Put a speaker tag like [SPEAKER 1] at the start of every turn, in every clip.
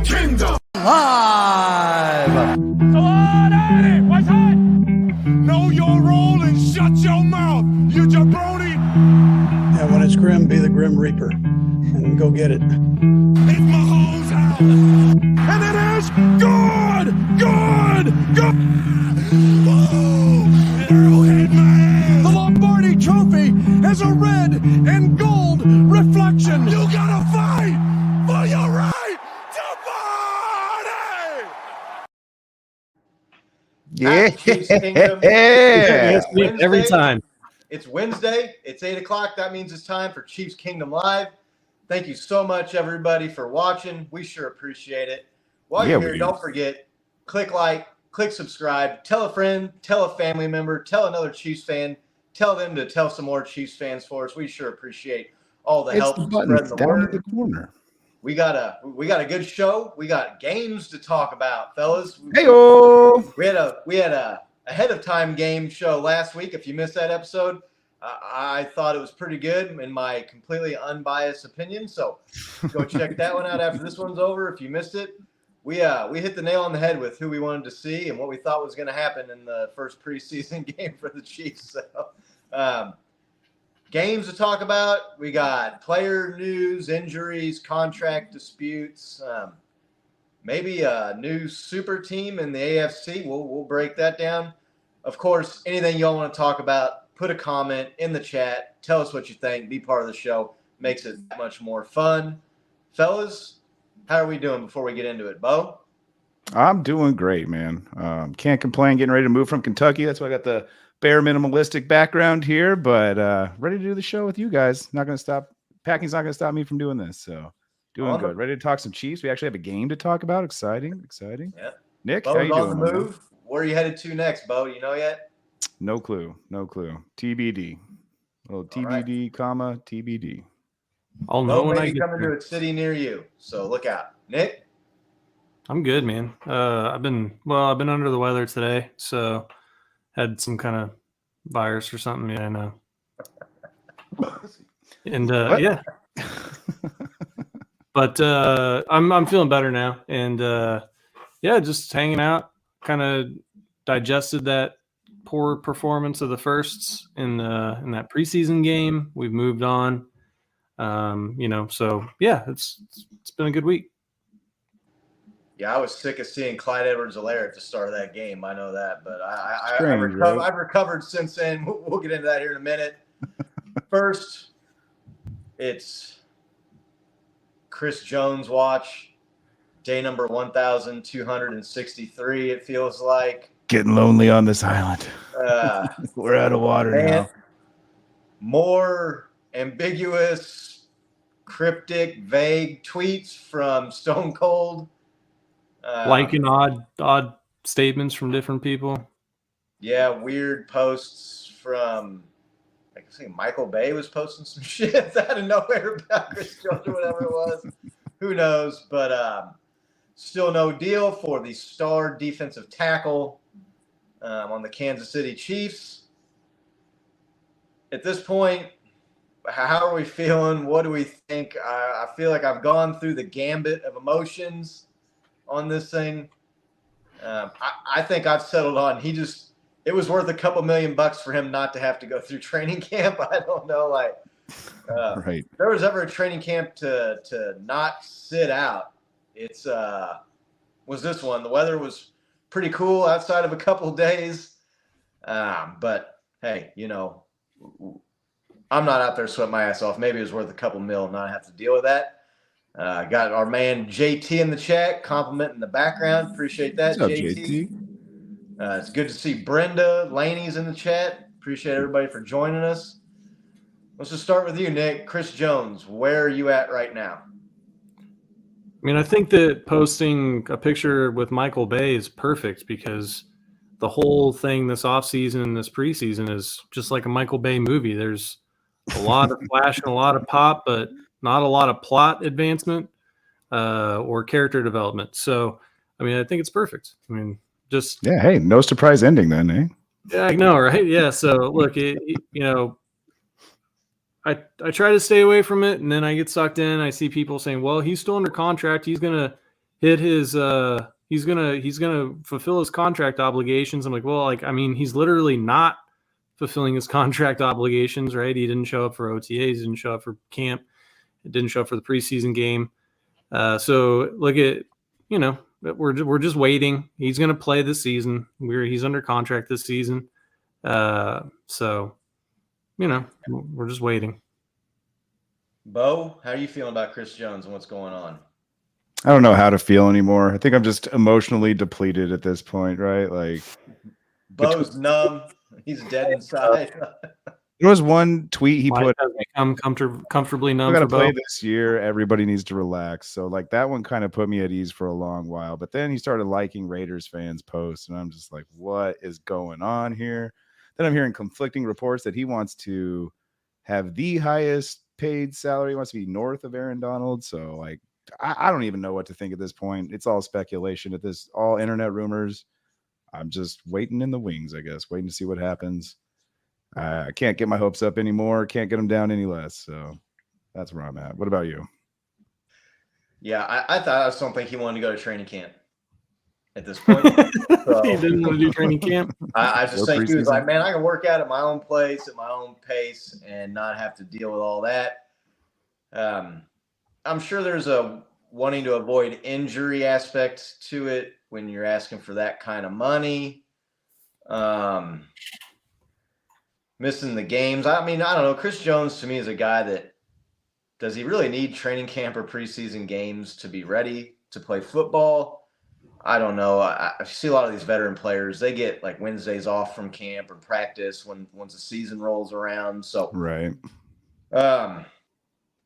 [SPEAKER 1] KINDOM
[SPEAKER 2] live.
[SPEAKER 1] What's that? Know your role and shut your mouth, you jabroni.
[SPEAKER 3] Yeah, when it's grim, be the Grim Reaper and go get it.
[SPEAKER 1] It's my home's house, and it is good. Whoa! Arrowhead man. The Lombardi Trophy has a red and gold reflection. You gotta fight for your right to party.
[SPEAKER 4] Yeah.
[SPEAKER 5] Chiefs Kingdom.
[SPEAKER 4] Yeah.
[SPEAKER 5] Wednesday.
[SPEAKER 2] Every time.
[SPEAKER 5] It's Wednesday. It's 8 o'clock. That means it's time for Chiefs Kingdom Live. Thank you so much, everybody, for watching. We sure appreciate it. While you're here, don't forget, click like, click subscribe, tell a friend, tell a family member, tell another Chiefs fan, tell them to tell some more Chiefs fans for us. We sure appreciate all the help spreading the word.
[SPEAKER 4] The corner.
[SPEAKER 5] We got a good show. We got games to talk about, fellas.
[SPEAKER 4] Hey-o.
[SPEAKER 5] We had a ahead of time game show last week. If you missed that episode, I thought it was pretty good in my completely unbiased opinion. So go check that one out after this one's over. If you missed it, we hit the nail on the head with who we wanted to see and what we thought was going to happen in the first preseason game for the Chiefs. So games to talk about. We got player news, injuries, contract disputes. Maybe a new super team in the AFC. We'll break that down. Of course, anything y'all want to talk about, put a comment in the chat. Tell us what you think. Be part of the show. Makes it that much more fun. Fellas, how are we doing before we get into it, Bo?
[SPEAKER 4] I'm doing great, man. Can't complain. Getting ready to move from Kentucky. That's why I got the bare minimalistic background here, but ready to do the show with you guys. Not going to stop. Packing's not going to stop me from doing this. So doing good. Ready to talk some Chiefs. We actually have a game to talk about. Exciting.
[SPEAKER 5] Yeah.
[SPEAKER 4] Nick,
[SPEAKER 5] Bo's
[SPEAKER 4] how you
[SPEAKER 5] on
[SPEAKER 4] doing?
[SPEAKER 5] the move. Where are you headed to next, Bo? You know yet?
[SPEAKER 4] No clue. TBD. Well, TBD,
[SPEAKER 5] right.
[SPEAKER 4] comma, TBD.
[SPEAKER 2] I'll know
[SPEAKER 5] Bo
[SPEAKER 2] when
[SPEAKER 5] may
[SPEAKER 2] I
[SPEAKER 5] be
[SPEAKER 2] get
[SPEAKER 5] coming
[SPEAKER 2] there.
[SPEAKER 5] to a city near you, so look out. Nick?
[SPEAKER 2] I'm good, man. I've been under the weather today, so had some kind of virus or something. Yeah, I know. And yeah, but I'm feeling better now, and yeah, just hanging out. Kind of digested that poor performance of the firsts in that preseason game. We've moved on. So yeah, it's been a good week.
[SPEAKER 5] Yeah, I was sick of seeing Clyde Edwards-Helaire at the start of that game. I know that, but I've recovered since then. We'll get into that here in a minute. First, it's Chris Jones watch, day number 1,263. It feels like
[SPEAKER 4] Getting lonely on this island. We're out of water now.
[SPEAKER 5] More ambiguous, cryptic, vague tweets from Stone Cold.
[SPEAKER 2] Liking odd statements from different people.
[SPEAKER 5] Yeah, weird posts from, I think Michael Bay was posting some shit out of nowhere about Chris Jones or whatever it was. Who knows? But still no deal for the star defensive tackle on the Kansas City Chiefs. At this point, how are we feeling? What do we think? I feel like I've gone through the gambit of emotions on this thing. I think I've settled on it was worth a couple $1 million for him not to have to go through training camp. I don't know,
[SPEAKER 4] Right.
[SPEAKER 5] If there was ever a training camp to not sit out, was this one. The weather was pretty cool outside of a couple of days. But hey, I'm not out there sweating my ass off. Maybe it was worth a couple mil not have to deal with that. Got our man JT in the chat, complimenting the background. Appreciate that,
[SPEAKER 4] What's up,
[SPEAKER 5] JT. It's good to see Brenda Laney's in the chat. Appreciate everybody for joining us. Let's just start with you, Nick. Chris Jones, where are you at right now?
[SPEAKER 2] I mean, I think that posting a picture with Michael Bay is perfect because the whole thing this offseason, this preseason is just like a Michael Bay movie. There's a lot of flash and a lot of pop, but not a lot of plot advancement or character development. So, I mean, I think it's perfect. I mean, just
[SPEAKER 4] yeah. Hey, no surprise ending then, eh?
[SPEAKER 2] Yeah, I know, right? Yeah. So look, I try to stay away from it, and then I get sucked in. I see people saying, "Well, he's still under contract. He's gonna hit his he's gonna fulfill his contract obligations. I'm like, well, like, I mean, he's literally not fulfilling his contract obligations, right? He didn't show up for OTAs, he didn't show up for camp, it didn't show up for the preseason game. So look at, you know, we're just waiting. He's gonna play this season. He's under contract this season. So, you know, we're just waiting.
[SPEAKER 5] Bo, how are you feeling about Chris Jones and what's going on?
[SPEAKER 4] I don't know how to feel anymore. I think I'm just emotionally depleted at this point, right? Like,
[SPEAKER 5] Bo's numb. He's dead inside.
[SPEAKER 4] there was one tweet he put.
[SPEAKER 2] Become comfortably numb.
[SPEAKER 4] I got to
[SPEAKER 2] for
[SPEAKER 4] play
[SPEAKER 2] Bo.
[SPEAKER 4] this year. Everybody needs to relax. So, like, that one kind of put me at ease for a long while. But then he started liking Raiders fans' posts, and I'm just like, what is going on here? Then I'm hearing conflicting reports that he wants to have the highest paid salary. He wants to be north of Aaron Donald. So, like, I don't even know what to think at this point. It's all speculation at this, all internet rumors. I'm just waiting in the wings, I guess, waiting to see what happens. I can't get my hopes up anymore. Can't get them down any less. So that's where I'm at. What about you?
[SPEAKER 5] Yeah, I just don't think he wanted to go to training camp at this point. So,
[SPEAKER 2] he didn't want to do training camp.
[SPEAKER 5] I just think he was like, man, I can work out at my own place, at my own pace, and not have to deal with all that. I'm sure there's a wanting to avoid injury aspect to it when you're asking for that kind of money. Missing the games. I mean, I don't know. Chris Jones to me is a guy that, does he really need training camp or preseason games to be ready to play football? I don't know. I see a lot of these veteran players. They get like Wednesdays off from camp or practice once the season rolls around. So
[SPEAKER 4] right.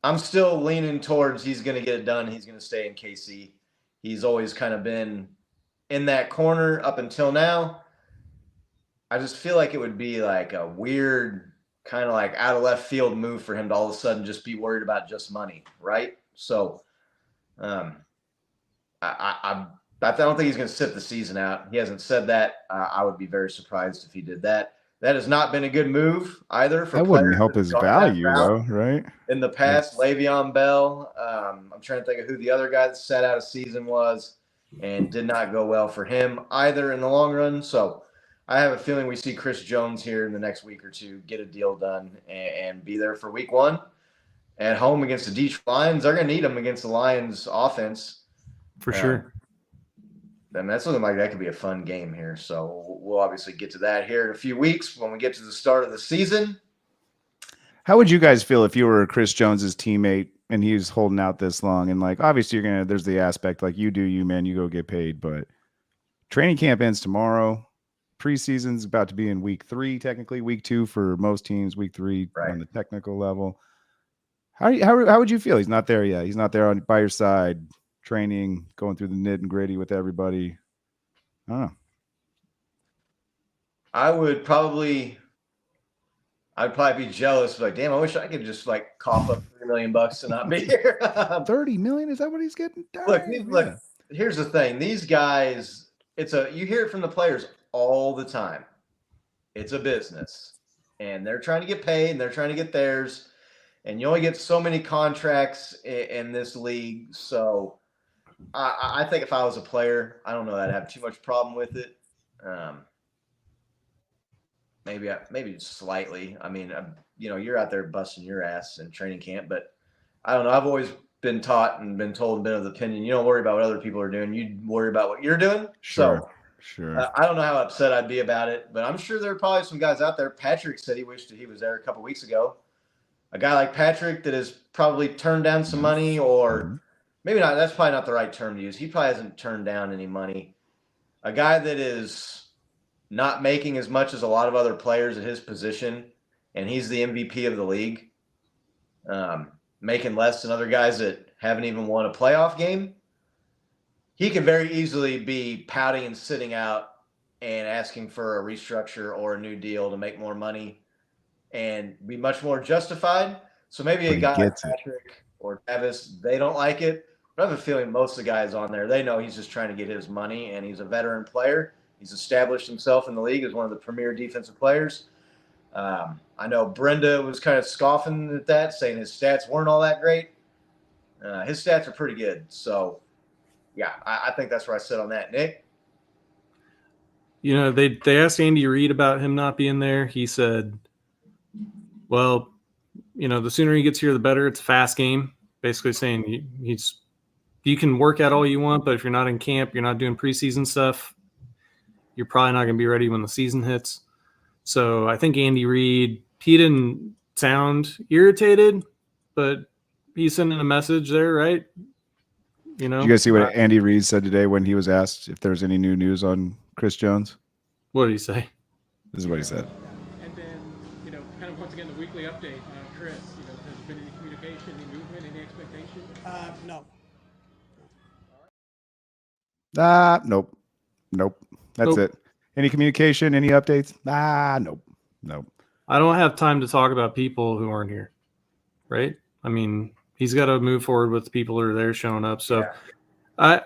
[SPEAKER 5] I'm still leaning towards he's going to get it done. He's going to stay in KC. He's always kind of been in that corner up until now. I just feel like it would be like a weird kind of like out of left field move for him to all of a sudden just be worried about just money, right? So I don't think he's going to sit the season out. He hasn't said that. I would be very surprised if he did that. That has not been a good move either. For
[SPEAKER 4] that wouldn't help his value, though, right?
[SPEAKER 5] In the past, Le'Veon Bell. I'm trying to think of who the other guy that sat out a season was, and did not go well for him either in the long run. So I have a feeling we see Chris Jones here in the next week or two get a deal done and be there for week 1 at home against the Detroit Lions. They're going to need him against the Lions offense.
[SPEAKER 2] For sure.
[SPEAKER 5] And that's looking like that could be a fun game here. So we'll obviously get to that here in a few weeks when we get to the start of the season.
[SPEAKER 4] How would you guys feel if you were Chris Jones's teammate and he was holding out this long? And like, obviously there's the aspect like you do, you go get paid, but training camp ends tomorrow. Preseason's about to be in week 3, technically week 2 for most teams, week 3 on the technical level. How would you feel? He's not there yet. He's not there by your side, training, going through the nit and gritty with everybody. I don't know.
[SPEAKER 5] I'd probably be jealous. Like, damn, I wish I could just like cough up $3 million to not be here.
[SPEAKER 4] 30 million? Is that what he's getting?
[SPEAKER 5] Look, here's the thing. These guys, you hear it from the players all the time. It's a business, and they're trying to get paid, and they're trying to get theirs, and you only get so many contracts in this league. So I think if I was a player, I don't know that I'd have too much problem with it. Maybe slightly. I mean, you're out there busting your ass in training camp, but I don't know. I've always been taught and been told and been of the opinion, you don't worry about what other people are doing. You worry about what you're doing.
[SPEAKER 4] Sure.
[SPEAKER 5] I don't know how upset I'd be about it, but I'm sure there are probably some guys out there. Patrick said he wished he was there a couple weeks ago. A guy like Patrick that has probably turned down some money, or maybe not. That's probably not the right term to use. He probably hasn't turned down any money. A guy that is not making as much as a lot of other players at his position, and he's the MVP of the league, making less than other guys that haven't even won a playoff game. He could very easily be pouting and sitting out and asking for a restructure or a new deal to make more money and be much more justified. So maybe a guy like Patrick or Travis, they don't like it. But I have a feeling most of the guys on there, they know he's just trying to get his money, and he's a veteran player. He's established himself in the league as one of the premier defensive players. I know Brenda was kind of scoffing at that, saying his stats weren't all that great. His stats are pretty good. So yeah, I think that's where I sit on that. Nick?
[SPEAKER 2] You know, they asked Andy Reid about him not being there. He said, well, you know, the sooner he gets here, the better. It's a fast game. Basically saying you can work out all you want, but if you're not in camp, you're not doing preseason stuff, you're probably not going to be ready when the season hits. So I think Andy Reid, he didn't sound irritated, but he's sending a message there, right? You know,
[SPEAKER 4] Did you guys see what Andy Reid said today when he was asked if there's any new news on Chris Jones?
[SPEAKER 2] what did he say?
[SPEAKER 4] This is what he said.
[SPEAKER 6] And then, you know, kind of once again, the weekly update. Chris, you know, has there been any communication, any movement, any expectation?
[SPEAKER 3] No.
[SPEAKER 4] Nope. That's
[SPEAKER 2] Nope.
[SPEAKER 4] it. Any communication? Any updates? Nope.
[SPEAKER 2] I don't have time to talk about people who aren't here, right? I mean, he's got to move forward with the people who are there showing up. So, I'm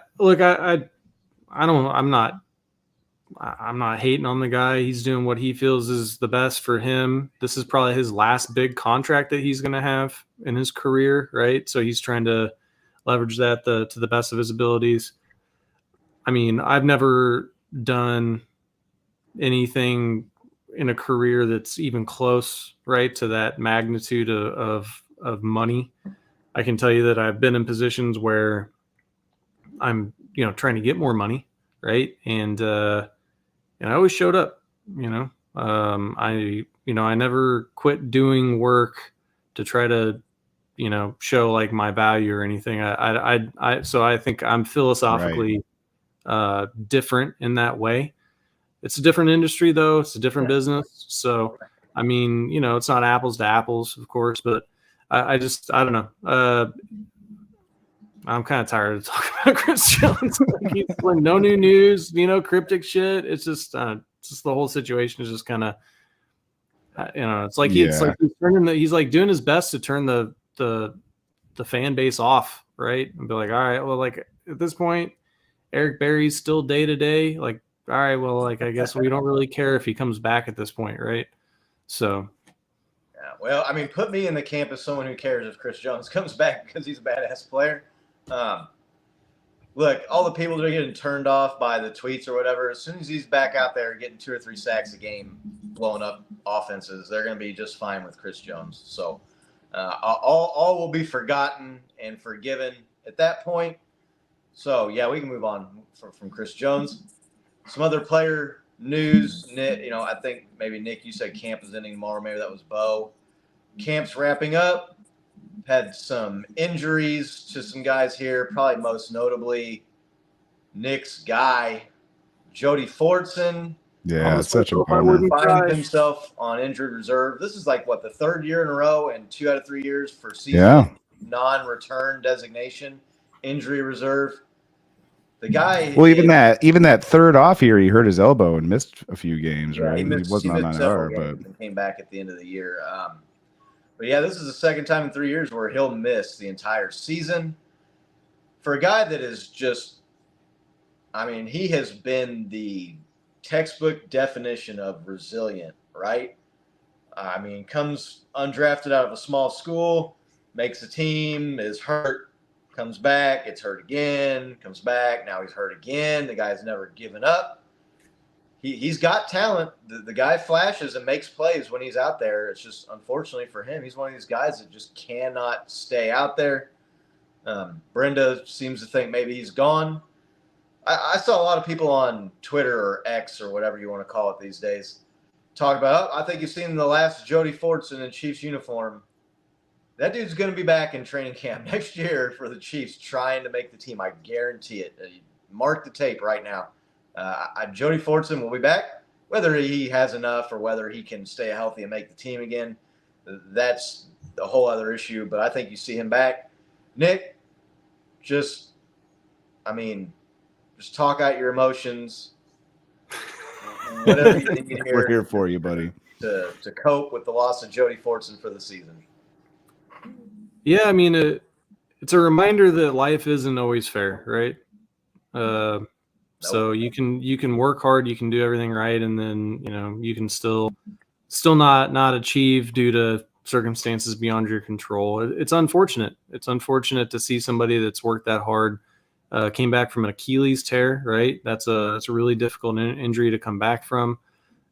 [SPEAKER 2] not hating on the guy. He's doing what he feels is the best for him. This is probably his last big contract that he's going to have in his career, right? So he's trying to leverage that to the best of his abilities. I mean, I've never done anything in a career that's even close, right, to that magnitude of money. I can tell you that I've been in positions where I'm, you know, trying to get more money, right, and I always showed up. You know, I never quit doing work to try to, you know, show like my value or anything. So I think I'm philosophically different in that way. It's a different industry, though. It's a different business. So, I mean, you know, it's not apples to apples, of course, but I don't know. I'm kind of tired of talking about Chris Jones. Like, no new news, you know, cryptic shit. It's just the whole situation is just kind of, you know, it's like he's like doing his best to turn the fan base off, right? And be like, all right, well, like at this point, Eric Berry's still day to day. Like, all right, well, like I guess we don't really care if he comes back at this point, right? So,
[SPEAKER 5] yeah, well, I mean, put me in the camp as someone who cares if Chris Jones comes back because he's a badass player. Look, all the people that are getting turned off by the tweets or whatever, as soon as he's back out there getting 2 or 3 sacks a game, blowing up offenses, they're going to be just fine with Chris Jones. So all will be forgotten and forgiven at that point. So, yeah, we can move on from Chris Jones. Some other player news, Nick, you know, I think maybe, Nick, you said camp is ending tomorrow. Maybe that was Bo. Camp's wrapping up. Had some injuries to some guys here, probably most notably Nick's guy, Jody Fortson.
[SPEAKER 4] Yeah, it's such a bummer.
[SPEAKER 5] Finds himself on injured reserve. This is like, what, the 3rd year in a row and 2 out of 3 years for season non-return designation, injury reserve. The guy.
[SPEAKER 4] Well, even that 3rd off year, he hurt his elbow and missed a few games, right?
[SPEAKER 5] He
[SPEAKER 4] wasn't on IR, but
[SPEAKER 5] and came back at the end of the year. But yeah, this is the second time in 3 years where he'll miss the entire season. For a guy that is just, I mean, he has been the textbook definition of resilient, right? I mean, comes undrafted out of a small school, makes a team, is hurt, comes back, gets hurt again, comes back, now he's hurt again. The guy's never given up. He's got talent. The guy flashes and makes plays when he's out there. It's just, unfortunately for him, he's one of these guys that just cannot stay out there. Brenda seems to think maybe he's gone. I saw a lot of people on Twitter or X or whatever you want to call it these days talk about, I think you've seen the last Jody Fortson in Chiefs uniform. That dude's going to be back in training camp next year for the Chiefs trying to make the team. I guarantee it. Mark the tape right now. Jody Fortson will be back. Whether he has enough or whether he can stay healthy and make the team again, that's a whole other issue. But I think you see him back. Nick, just talk out your emotions. Whatever you need here.
[SPEAKER 4] We're here for you, buddy.
[SPEAKER 5] To cope with the loss of Jody Fortson for the season.
[SPEAKER 2] Yeah, I mean, it's a reminder that life isn't always fair, right? So you can work hard, you can do everything right, and then you can still not achieve due to circumstances beyond your control. It's unfortunate. It's unfortunate to see somebody that's worked that hard came back from an Achilles tear, right? That's a really difficult injury to come back from.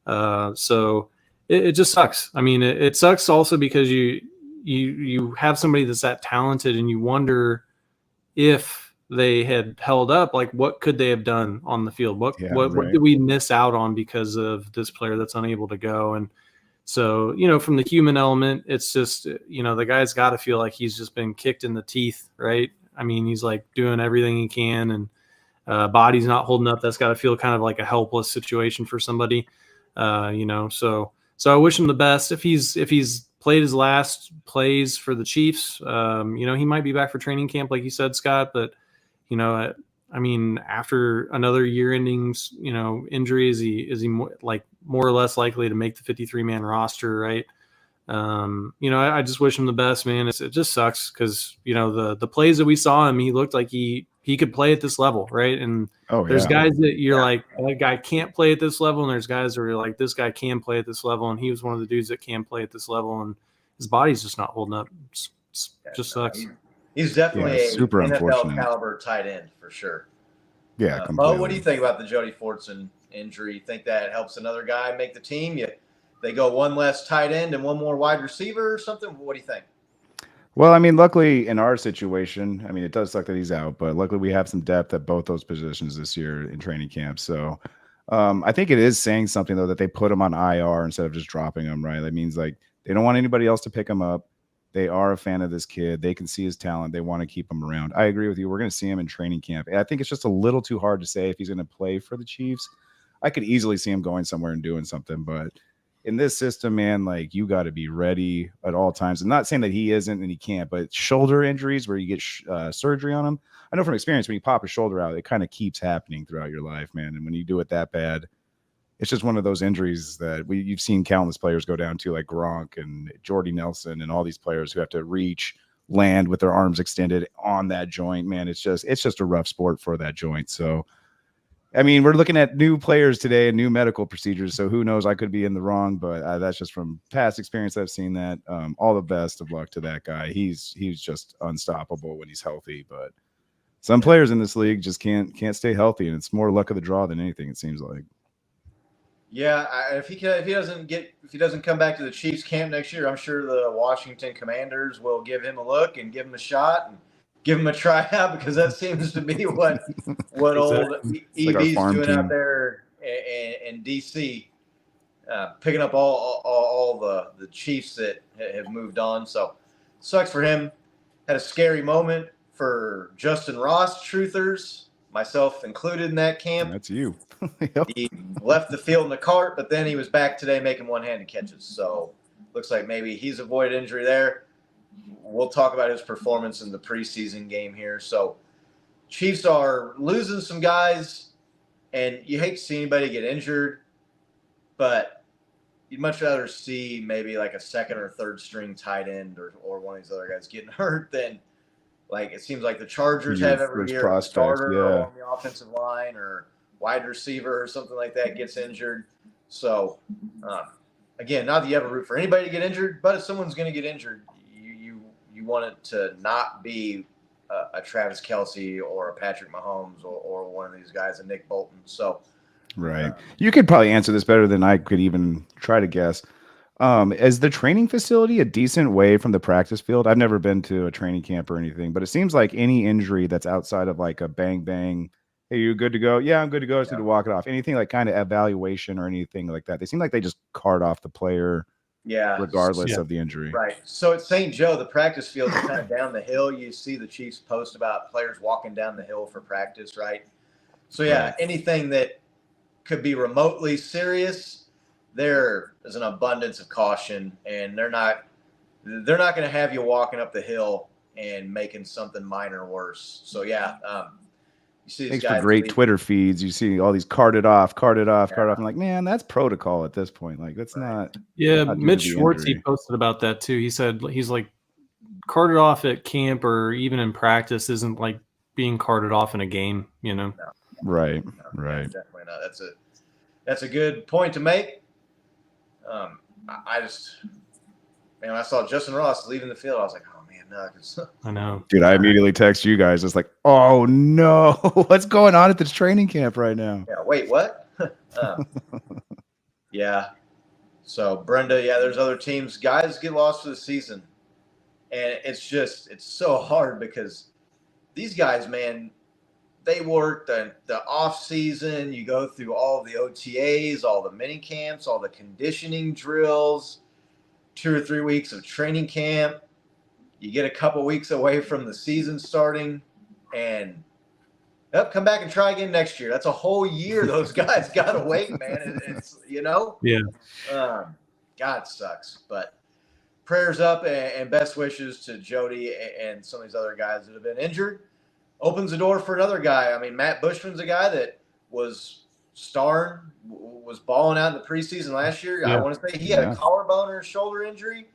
[SPEAKER 2] So it just sucks. I mean, it sucks also because you have somebody that's that talented, and you wonder if they had held up, like what could they have done on the field? What did we miss out on because of this player that's unable to go? And so, from the human element, it's just, the guy's got to feel like he's just been kicked in the teeth, right? I mean, he's like doing everything he can, and body's not holding up. That's got to feel kind of like a helpless situation for somebody, So I wish him the best. If he's played his last plays for the Chiefs, he might be back for training camp, like you said, Scott. But I mean, after another year-ending, injury, is he more or less likely to make the 53-man roster, right? I just wish him the best, man. It just sucks because the plays that we saw him, he looked like he could play at this level, right? And there's guys that you're like, that guy can't play at this level, and there's guys where you're like, this guy can play at this level, and he was one of the dudes that can play at this level, and his body's just not holding up. Just sucks.
[SPEAKER 5] He's definitely a
[SPEAKER 4] super
[SPEAKER 5] NFL
[SPEAKER 4] unfortunate
[SPEAKER 5] caliber tight end for sure.
[SPEAKER 4] Yeah, completely.
[SPEAKER 5] Bo, what do you think about the Jody Fortson injury? You think that helps another guy make the team? They go one less tight end and one more wide receiver or something? What do you think?
[SPEAKER 4] Well, I mean, luckily in our situation, I mean, it does suck that he's out, but luckily we have some depth at both those positions this year in training camp. So I think it is saying something, though, that they put him on IR instead of just dropping him, right? That means like they don't want anybody else to pick him up. They are a fan of this kid. They can see his talent. They want to keep him around. I agree with you. We're going to see him in training camp. I think it's just a little too hard to say if he's going to play for the Chiefs. I could easily see him going somewhere and doing something, but in this system, man, like you got to be ready at all times. I'm not saying that he isn't and he can't, but shoulder injuries where you get surgery on them. I know from experience, when you pop a shoulder out, it kind of keeps happening throughout your life, man. And when you do it that bad, it's just one of those injuries that you've seen countless players go down to, like Gronk and Jordy Nelson and all these players who have to land with their arms extended on that joint, man. It's just a rough sport for that joint. So, I mean, we're looking at new players today and new medical procedures. So who knows? I could be in the wrong, but that's just from past experience. I've seen that. All the best of luck to that guy. He's just unstoppable when he's healthy. But some players in this league just can't stay healthy, and it's more luck of the draw than anything. It seems like.
[SPEAKER 5] Yeah, if he doesn't come back to the Chiefs camp next year, I'm sure the Washington Commanders will give him a look and give him a shot and give him a tryout, because that seems to be what old EV's like doing out there in DC, picking up all the Chiefs that have moved on. So sucks for him. Had a scary moment for Justin Ross truthers, myself included in that camp.
[SPEAKER 4] That's you.
[SPEAKER 5] Yep. He left the field in the cart, but then he was back today making one-handed catches. So looks like maybe he's avoided injury there. We'll talk about his performance in the preseason game here. So Chiefs are losing some guys, and you hate to see anybody get injured, but you'd much rather see maybe like a second or third string tight end or one of these other guys getting hurt than, like, it seams like the Chargers have every year, a starter on the offensive line or wide receiver or something like that gets injured. So, again, not that you ever root for anybody to get injured, but if someone's going to get injured, you want it to not be a Travis Kelce or a Patrick Mahomes or one of these guys, a Nick Bolton. So,
[SPEAKER 4] right. You could probably answer this better than I could even try to guess. Is the training facility a decent way from the practice field? I've never been to a training camp or anything, but it seems like any injury that's outside of like a bang, hey, you good to go? Yeah, I'm good to go. I just need to walk it off. Anything like kind of evaluation or anything like that. They seem like they just cart off the player regardless of the injury.
[SPEAKER 5] Right. So at St. Joe, the practice field is kind of down the hill. You see the Chiefs post about players walking down the hill for practice, right? So, anything that could be remotely serious, there is an abundance of caution, and they're not going to have you walking up the hill and making something minor worse. So, you see these
[SPEAKER 4] Thanks
[SPEAKER 5] guys
[SPEAKER 4] for great Twitter feeds. You see all these carted off. I'm like, man, that's protocol at this point. Like, that's not.
[SPEAKER 2] Yeah,
[SPEAKER 4] not
[SPEAKER 2] Mitch Schwartz, he posted about that too. He said he's like carted off at camp or even in practice isn't like being carted off in a game, you know?
[SPEAKER 5] No.
[SPEAKER 4] Right.
[SPEAKER 5] Definitely not. That's a good point to make. I saw Justin Ross leaving the field. I was like, oh man, Nuggets.
[SPEAKER 2] I know.
[SPEAKER 4] Dude, I immediately text you guys. It's like, oh no, what's going on at this training camp right now?
[SPEAKER 5] Yeah, wait, what? Yeah. So Brenda, yeah, there's other teams. Guys get lost for the season. And it's so hard because these guys, man, they work the off season. You go through all the OTAs, all the mini camps, all the conditioning drills, 2 or 3 weeks of training camp. You get a couple weeks away from the season starting, and come back and try again next year. That's a whole year those guys got to wait, man. It's
[SPEAKER 2] Yeah.
[SPEAKER 5] God, it sucks. But prayers up and best wishes to Jody and some of these other guys that have been injured. Opens the door for another guy. I mean, Matt Bushman's a guy that was balling out in the preseason last year.
[SPEAKER 2] Yeah.
[SPEAKER 5] I want to say he had a collarbone or a shoulder injury.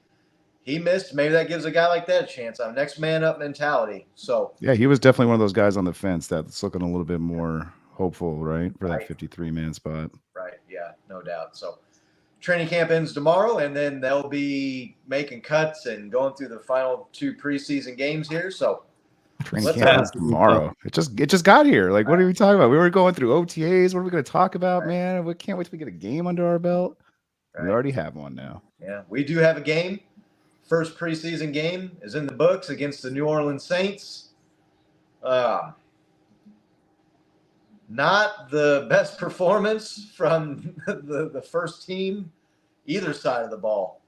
[SPEAKER 5] He missed. Maybe that gives a guy like that a chance. Next man up mentality. So
[SPEAKER 4] yeah, he was definitely one of those guys on the fence that's looking a little bit more hopeful, right, for that 53-man spot.
[SPEAKER 5] Right. Yeah, no doubt. So training camp ends tomorrow, and then they'll be making cuts and going through the final 2 preseason games here. So
[SPEAKER 4] training camp is tomorrow. It just got here. Like, what are we talking about? We were going through OTAs. What are we going to talk about, man? We can't wait till we get a game under our belt. Right. We already have one now.
[SPEAKER 5] Yeah, we do have a game. First preseason game is in the books against the New Orleans Saints. Not the best performance from the first team, either side of the ball.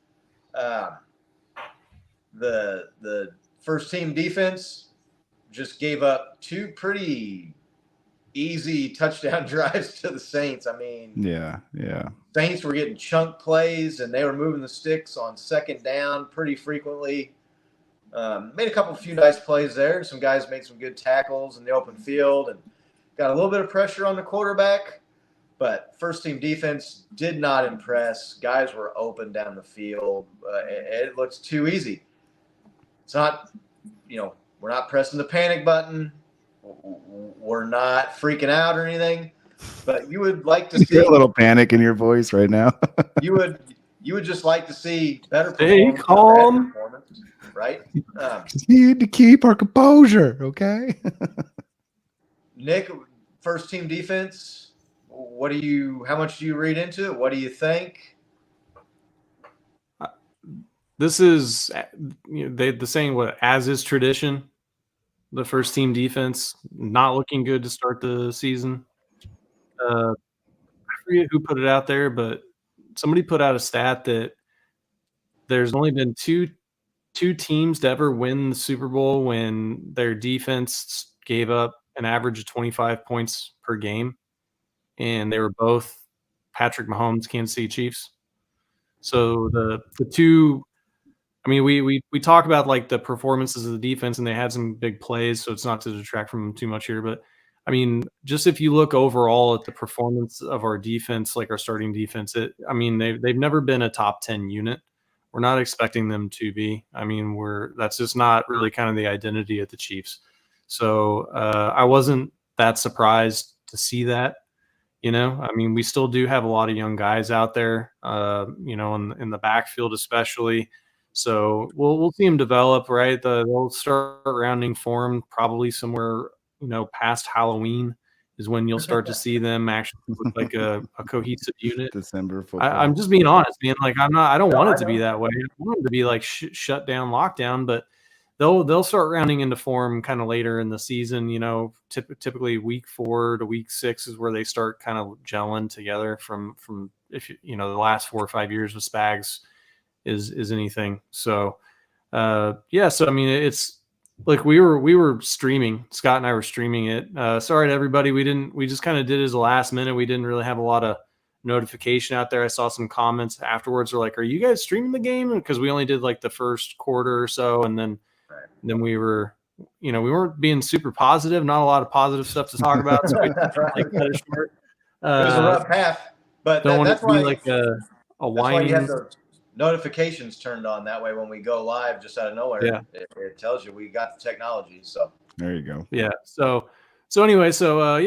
[SPEAKER 5] The first team defense just gave up 2 pretty easy touchdown drives to the Saints. I mean,
[SPEAKER 4] yeah.
[SPEAKER 5] Saints were getting chunk plays, and they were moving the sticks on second down pretty frequently. Made a few nice plays there. Some guys made some good tackles in the open field and got a little bit of pressure on the quarterback. But first team defense did not impress. Guys were open down the field. It looks too easy. It's not, we're not pressing the panic button. We're not freaking out or anything. But you would like to see
[SPEAKER 4] a little panic in your voice right now.
[SPEAKER 5] you would just like to see better
[SPEAKER 2] performance. Stay calm,
[SPEAKER 5] right?
[SPEAKER 4] Just need to keep our composure, okay?
[SPEAKER 5] Nick, first team defense. How much do you read into it? What do you think?
[SPEAKER 2] This is the saying, what, as is tradition. The first team defense not looking good to start the season. I forget who put it out there, but somebody put out a stat that there's only been two teams to ever win the Super Bowl when their defense gave up an average of 25 points per game, and they were both Patrick Mahomes, Kansas City Chiefs. So the two, I mean, we talk about like the performances of the defense, and they had some big plays, so it's not to detract from them too much here, but I mean, just if you look overall at the performance of our defense, like our starting defense, they've never been a top 10 unit. We're not expecting them to be. I mean, that's just not really kind of the identity of the Chiefs. So I wasn't that surprised to see that. I mean, we still do have a lot of young guys out there, in the backfield especially. So we'll see them develop, right? They'll start rounding form probably somewhere, past Halloween is when you'll start to see them actually look like a cohesive unit.
[SPEAKER 4] December football.
[SPEAKER 2] I'm just being honest, man. Like I don't want it to be that way. I want it to be like shut down, lockdown, but they'll start rounding into form kind of later in the season. Typically week 4 to week 6 is where they start kind of gelling together from if the last 4 or 5 years with Spags is anything. So so I mean, it's like we were streaming. Scott and I were streaming it. Sorry to everybody. We just kind of did it as a last minute. We didn't really have a lot of notification out there. I saw some comments afterwards. They're like, "Are you guys streaming the game?" Because we only did like the first quarter or so, and then we were, we weren't being super positive. Not a lot of positive stuff to talk about. So it was
[SPEAKER 5] a rough path, but
[SPEAKER 2] don't want
[SPEAKER 5] that's
[SPEAKER 2] it to be
[SPEAKER 5] why
[SPEAKER 2] like a whining.
[SPEAKER 5] You have the notifications turned on. That way, when we go live, just out of nowhere, it tells you we got the technology. So
[SPEAKER 4] there you go.
[SPEAKER 2] Yeah. So anyway, so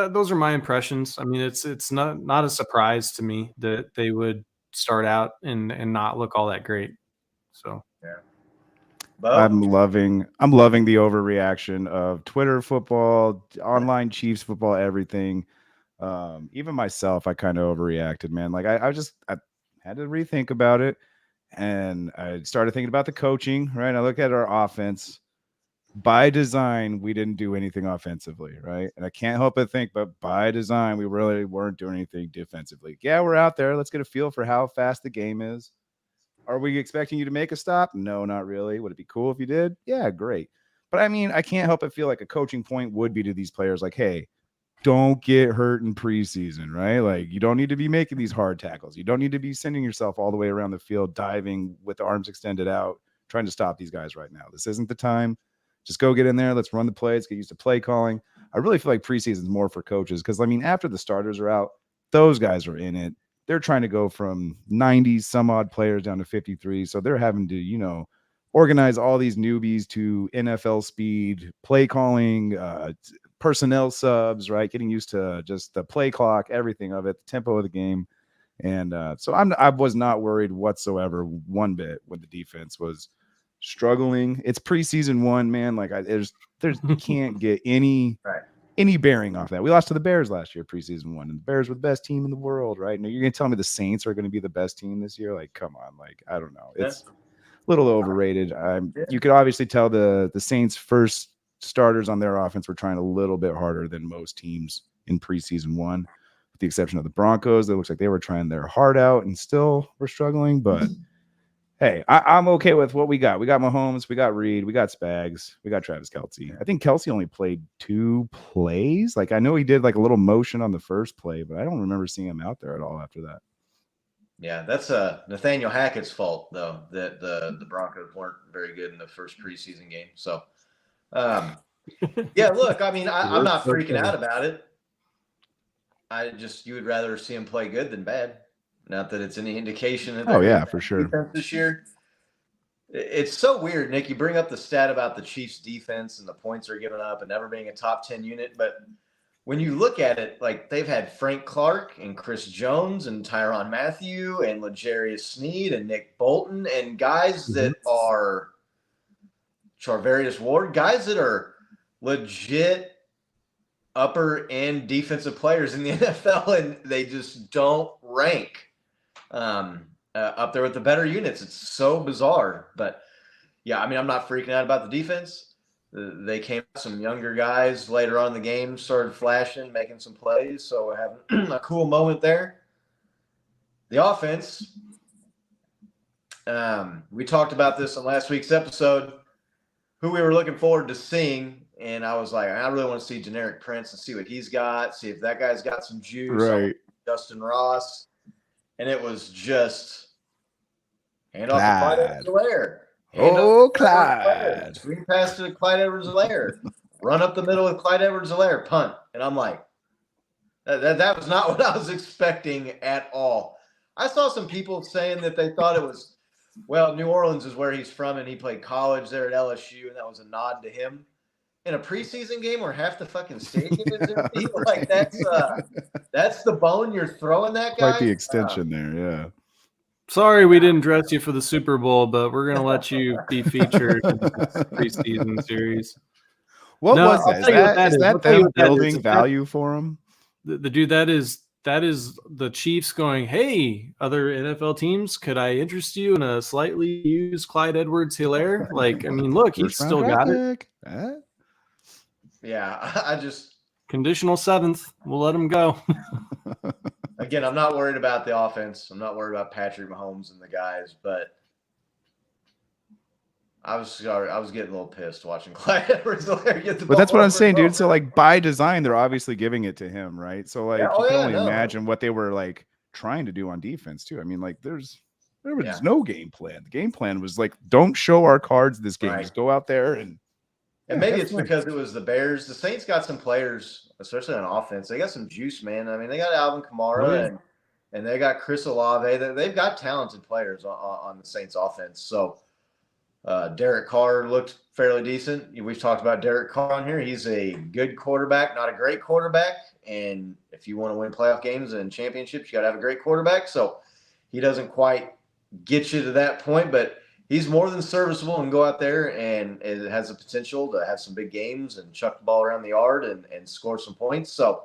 [SPEAKER 2] those are my impressions. I mean, it's not a surprise to me that they would start out and not look all that great. So
[SPEAKER 5] yeah. Bo?
[SPEAKER 4] I'm loving the overreaction of Twitter football, online Chiefs football, everything. Even myself, I kind of overreacted, man. Like I had to rethink about it, and I started thinking about the coaching. Right, I look at our offense. By design, we didn't do anything offensively, right? And I can't help but think, but by design, we really weren't doing anything defensively. Yeah, we're out there. Let's get a feel for how fast the game is. Are we expecting you to make a stop? No, not really. Would it be cool if you did? Yeah, great. But I mean, I can't help but feel like a coaching point would be to these players like, hey, don't get hurt in preseason, right? Like, you don't need to be making these hard tackles. You don't need to be sending yourself all the way around the field, diving with the arms extended out, trying to stop these guys right now. This isn't the time. Just go get in there. Let's run the plays, get used to play calling. I really feel like preseason is more for coaches because, I mean, after the starters are out, those guys are in it. They're trying to go from 90 some odd players down to 53. So they're having to, organize all these newbies to NFL speed, play calling, personnel subs, right? Getting used to just the play clock, everything of it, the tempo of the game. And so I was not worried whatsoever one bit when the defense was struggling. It's preseason one, man. Like there's you can't get any bearing off that. We lost to the Bears last year, preseason one, and the Bears were the best team in the world, right? Now you're gonna tell me the Saints are gonna be the best team this year? Like, come on, like I don't know. It's a little overrated. You could obviously tell the Saints' first starters on their offense were trying a little bit harder than most teams in preseason one, with the exception of the Broncos. It looks like they were trying their heart out and still were struggling, but hey, I'm okay with what we got. We got Mahomes, we got Reed, we got Spags, we got Travis Kelce. I think Kelce only played 2 plays. Like I know he did like a little motion on the first play, but I don't remember seeing him out there at all after that.
[SPEAKER 5] Yeah, that's Nathaniel Hackett's fault though that the Broncos weren't very good in the first preseason game. So, yeah, look, I mean, I'm not freaking out about it. You would rather see him play good than bad. Not that it's any indication of
[SPEAKER 4] for sure.
[SPEAKER 5] This year. It's so weird, Nick. You bring up the stat about the Chiefs defense and the points they're giving up and never being a top 10 unit. But when you look at it, like they've had Frank Clark and Chris Jones and Tyrann Mathieu and L'Jarius Sneed and Nick Bolton and guys that are Charvarius Ward, guys that are legit upper end defensive players in the NFL, and they just don't rank up there with the better units. It's so bizarre. But yeah, I mean, I'm not freaking out about the defense. They came some younger guys later on in the game, started flashing, making some plays. So we're having a cool moment there. The offense, we talked about this on last week's episode, who we were looking forward to seeing. And I was like, I really want to see Generic Prince and see what he's got, see if that guy's got some juice.
[SPEAKER 4] Right.
[SPEAKER 5] Justin Ross. And it was just hand off to Clyde Edwards-Helaire.
[SPEAKER 4] Oh, Clyde.
[SPEAKER 5] Screen pass to Clyde Edwards-Helaire. Run up the middle with Clyde Edwards-Helaire. Punt. And I'm like, that was not what I was expecting at all. I saw some people saying that they thought it was, well, New Orleans is where he's from, and he played college there at LSU, and that was a nod to him. In a preseason game where half the fucking stadium is empty, like that's the bone you're throwing that guy.
[SPEAKER 4] Quite the extension there, yeah.
[SPEAKER 2] Sorry we didn't dress you for the Super Bowl, but we're going to let you be featured in this preseason series.
[SPEAKER 4] What was that? Is that them building value for him?
[SPEAKER 2] The dude, that is the Chiefs going, hey, other NFL teams, could I interest you in a slightly used Clyde Edwards-Helaire? Like, I mean, look, he's still got it.
[SPEAKER 5] Yeah, I just
[SPEAKER 2] conditional 7th. We'll let him go.
[SPEAKER 5] Again, I'm not worried about the offense. I'm not worried about Patrick Mahomes and the guys, but I was getting a little pissed watching Clyde Edwards-Helaire get the ball.
[SPEAKER 4] But that's what I'm saying, dude. So like by design, they're obviously giving it to him, right? So like you can only imagine what they were like trying to do on defense too. I mean, like there was no game plan. The game plan was like, don't show our cards this game. Right. Just go out there and
[SPEAKER 5] maybe it's because it was the Bears. The Saints got some players, especially on offense. They got some juice, man. I mean, they got Alvin Kamara and they got Chris Olave. They've got talented players on the Saints offense. So Derek Carr looked fairly decent. We've talked about Derek Carr on here. He's a good quarterback, not a great quarterback. And if you want to win playoff games and championships, you got to have a great quarterback. So he doesn't quite get you to that point, but he's more than serviceable and go out there and it has the potential to have some big games and chuck the ball around the yard and score some points. So,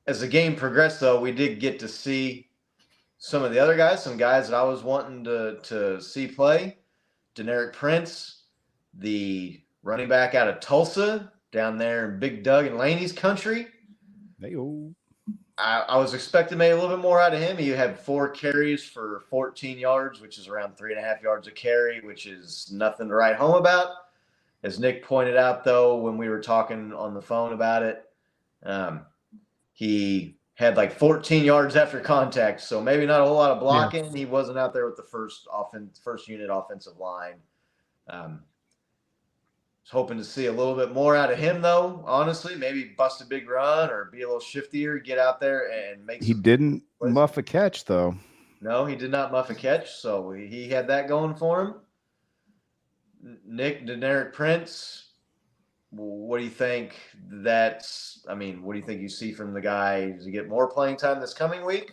[SPEAKER 5] as the game progressed, though, we did get to see some of the other guys, some guys that I was wanting to see play. Deneric Prince, the running back out of Tulsa, down there in Big Doug and Laney's country. I was expecting maybe a little bit more out of him. He had 4 carries for 14 yards, which is around 3.5 yards a carry, which is nothing to write home about. As Nick pointed out, though, when we were talking on the phone about it, he had like 14 yards after contact, so maybe not a whole lot of blocking. Yeah. He wasn't out there with the first unit offensive line. Was hoping to see a little bit more out of him, though. Honestly, maybe bust a big run or be a little shiftier, get out there and make.
[SPEAKER 4] He didn't muff a catch, though.
[SPEAKER 5] No, he did not muff a catch, so he had that going for him. Nick, Deneric Prince. What do you think what do you think you see from the guy? Does he get more playing time this coming week?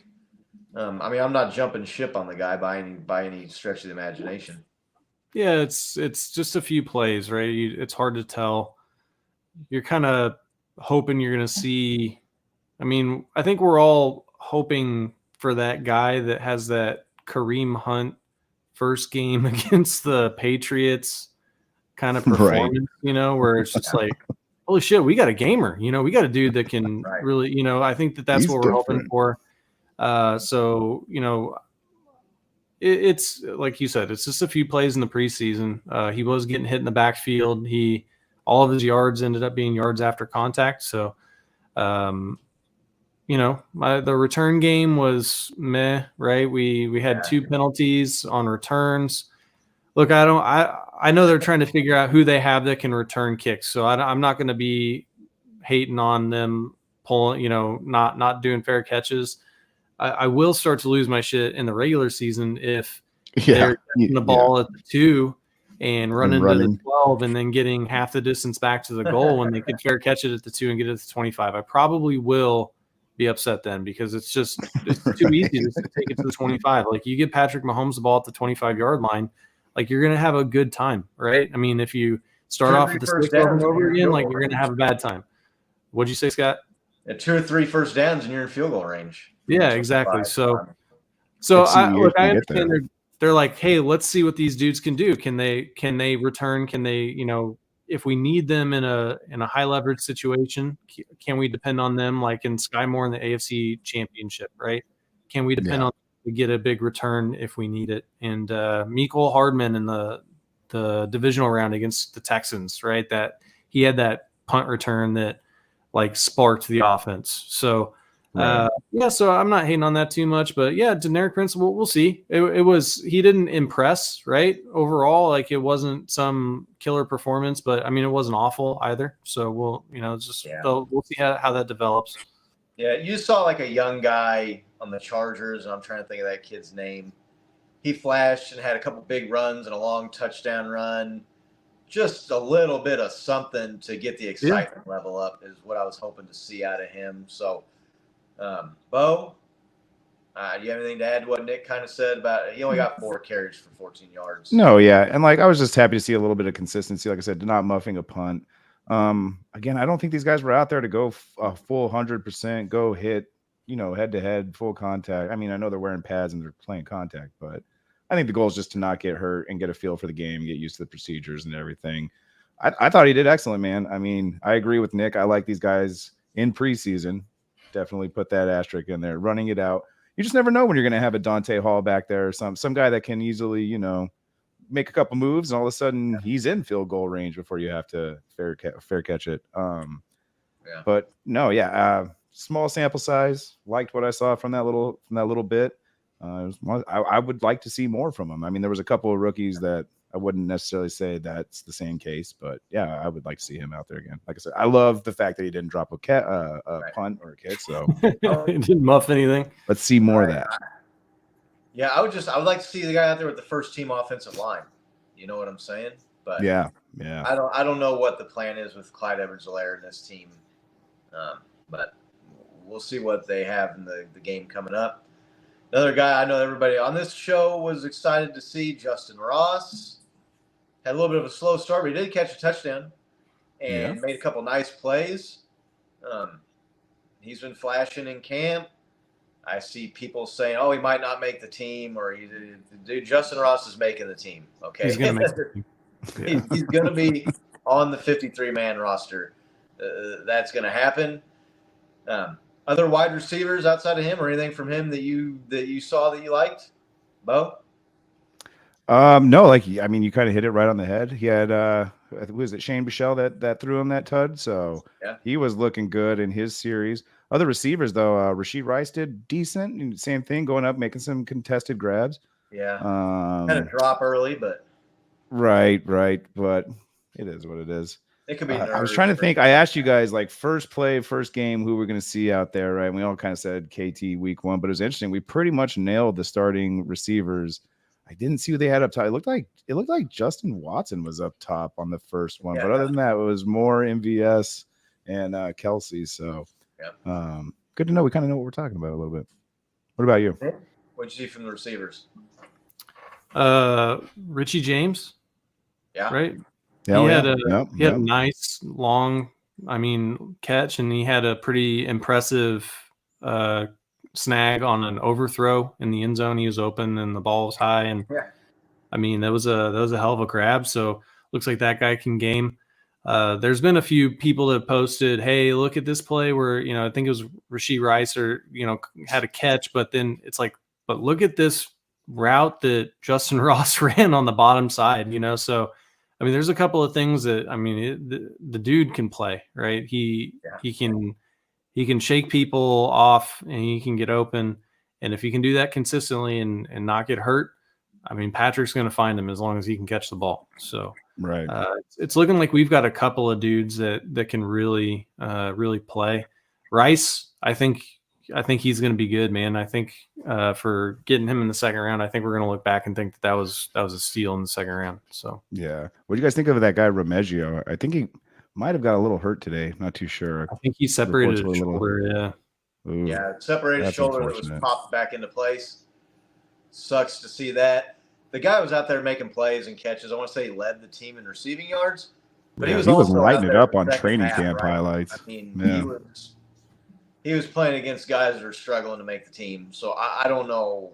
[SPEAKER 5] I'm not jumping ship on the guy by any stretch of the imagination.
[SPEAKER 2] Yeah, it's just a few plays, right? It's hard to tell. You're kind of hoping you're going to see. I think we're all hoping for that guy that has that Kareem Hunt first game against the Patriots kind of performance, right. Where it's just like, holy shit, we got a gamer, we got a dude that can really, I think that's what we're hoping for. It's like you said, it's just a few plays in the preseason. He was getting hit in the backfield. All of his yards ended up being yards after contact. So, the return game was meh, right? We had 2 penalties on returns. Look, I know they're trying to figure out who they have that can return kicks. So I'm not going to be hating on them pulling, not doing fair catches. I will start to lose my shit in the regular season if they're getting the ball at the 2 and running to the 12 and then getting half the distance back to the goal when they could fair catch it at the 2 and get it to 25. I probably will be upset then because it's too easy to take it to the 25. Like you give Patrick Mahomes the ball at the 25-yard line, like you're going to have a good time, right? If you start off with the 6 over and over again, like you're going to have a bad time. What'd you say, Scott?
[SPEAKER 5] At 2 or 3 first downs and you're in field goal range.
[SPEAKER 2] Yeah, exactly. So I understand they're like, hey, let's see what these dudes can do. Can they return? Can they, if we need them in a high leverage situation, can we depend on them like in Sky Moore in the AFC Championship, right? Can we depend on to get a big return if we need it? And Mecole Hardman in the divisional round against the Texans, right? That he had that punt return that like sparked the offense. So so I'm not hating on that too much, but yeah, Deneric Prince, we'll see. He didn't impress, right? Overall, like it wasn't some killer performance, but it wasn't awful either. So we'll see how that develops.
[SPEAKER 5] Yeah, you saw like a young guy on the Chargers, and I'm trying to think of that kid's name. He flashed and had a couple big runs and a long touchdown run. Just a little bit of something to get the excitement level up is what I was hoping to see out of him. So, Bo, do you have anything to add to what Nick kind of said about he only got 4 carries for 14 yards?
[SPEAKER 4] No, yeah. And like I was just happy to see a little bit of consistency. Like I said, not muffing a punt. Again, I don't think these guys were out there to go a full 100%, go hit, head to head, full contact. I know they're wearing pads and they're playing contact, but I think the goal is just to not get hurt and get a feel for the game, get used to the procedures and everything. I thought he did excellent, man. I agree with Nick. I like these guys in preseason. Definitely put that asterisk in there, running it out. You just never know when you're going to have a Dante Hall back there or some guy that can easily, make a couple moves and all of a sudden he's in field goal range before you have to fair catch it. But no, small sample size. Liked what I saw from that little bit. I would like to see more from him. There was a couple of rookies that I wouldn't necessarily say that's the same case, but yeah, I would like to see him out there again. Like I said, I love the fact that he didn't drop a punt or a kick. So
[SPEAKER 2] he didn't muff anything.
[SPEAKER 4] Let's see more of that.
[SPEAKER 5] Yeah, I would like to see the guy out there with the first team offensive line. You know what I'm saying? But
[SPEAKER 4] yeah.
[SPEAKER 5] I don't know what the plan is with Clyde Edwards-Helaire and this team, but we'll see what they have in the game coming up. Another guy I know everybody on this show was excited to see, Justin Ross. Had a little bit of a slow start, but he did catch a touchdown and made a couple nice plays. He's been flashing in camp. I see people saying, "Oh, he might not make the team," or dude, Justin Ross is making the team. Okay,
[SPEAKER 2] He's going to make the team.
[SPEAKER 5] Yeah. He's going to be on the 53-man roster. That's going to happen. Other wide receivers outside of him, or anything from him that you saw that you liked, Bo?
[SPEAKER 4] No, like, I mean, you kind of hit it right on the head. He had, was it Shane Bichelle that threw him that tud? So
[SPEAKER 5] yeah,
[SPEAKER 4] he was looking good in his series. Other receivers, though, Rashid Rice did decent. Same thing, going up, making some contested grabs.
[SPEAKER 5] Yeah, kind of drop early, but
[SPEAKER 4] right. But it is what it is.
[SPEAKER 5] It could be.
[SPEAKER 4] I was trying to think. I asked you guys, like, first game, who we're going to see out there, right? And we all kind of said KT week 1, but it was interesting. We pretty much nailed the starting receivers. I didn't see who they had up top. It looked like Justin Watson was up top on the first one, but other than that, it was more MVS and Kelsey. So, good to know. We kind of know what we're talking about a little bit. What about you?
[SPEAKER 5] What'd you see from the receivers?
[SPEAKER 2] Richie James.
[SPEAKER 5] Yeah.
[SPEAKER 2] Right.
[SPEAKER 4] Yeah,
[SPEAKER 2] he had a nice long, catch, and he had a pretty impressive snag on an overthrow in the end zone. He was open and the ball was high, and that was a hell of a grab. So looks like that guy can game. There's been a few people that posted, "Hey, look at this play where I think it was Rashid Rice or had a catch, but then it's like, but look at this route that Justin Ross ran on the bottom side." So. There's a couple of things that the dude can play, right? He can shake people off and he can get open, and if he can do that consistently and not get hurt, Patrick's going to find him as long as he can catch the ball. So
[SPEAKER 4] right,
[SPEAKER 2] it's looking like we've got a couple of dudes that can really play. Rice, I think he's going to be good, man. I think for getting him in the second round, I think we're going to look back and think that was a steal in the second round. So
[SPEAKER 4] yeah, what do you guys think of that guy Remeggio? I think he might have got a little hurt today. Not too sure.
[SPEAKER 2] I think he separated his shoulder.
[SPEAKER 5] Yeah, separated his shoulder that was popped back into place. Sucks to see that. The guy was out there making plays and catches. I want to say he led the team in receiving yards, but he was
[SPEAKER 4] lighting it up on training camp highlights.
[SPEAKER 5] He was playing against guys that are struggling to make the team. So I don't know.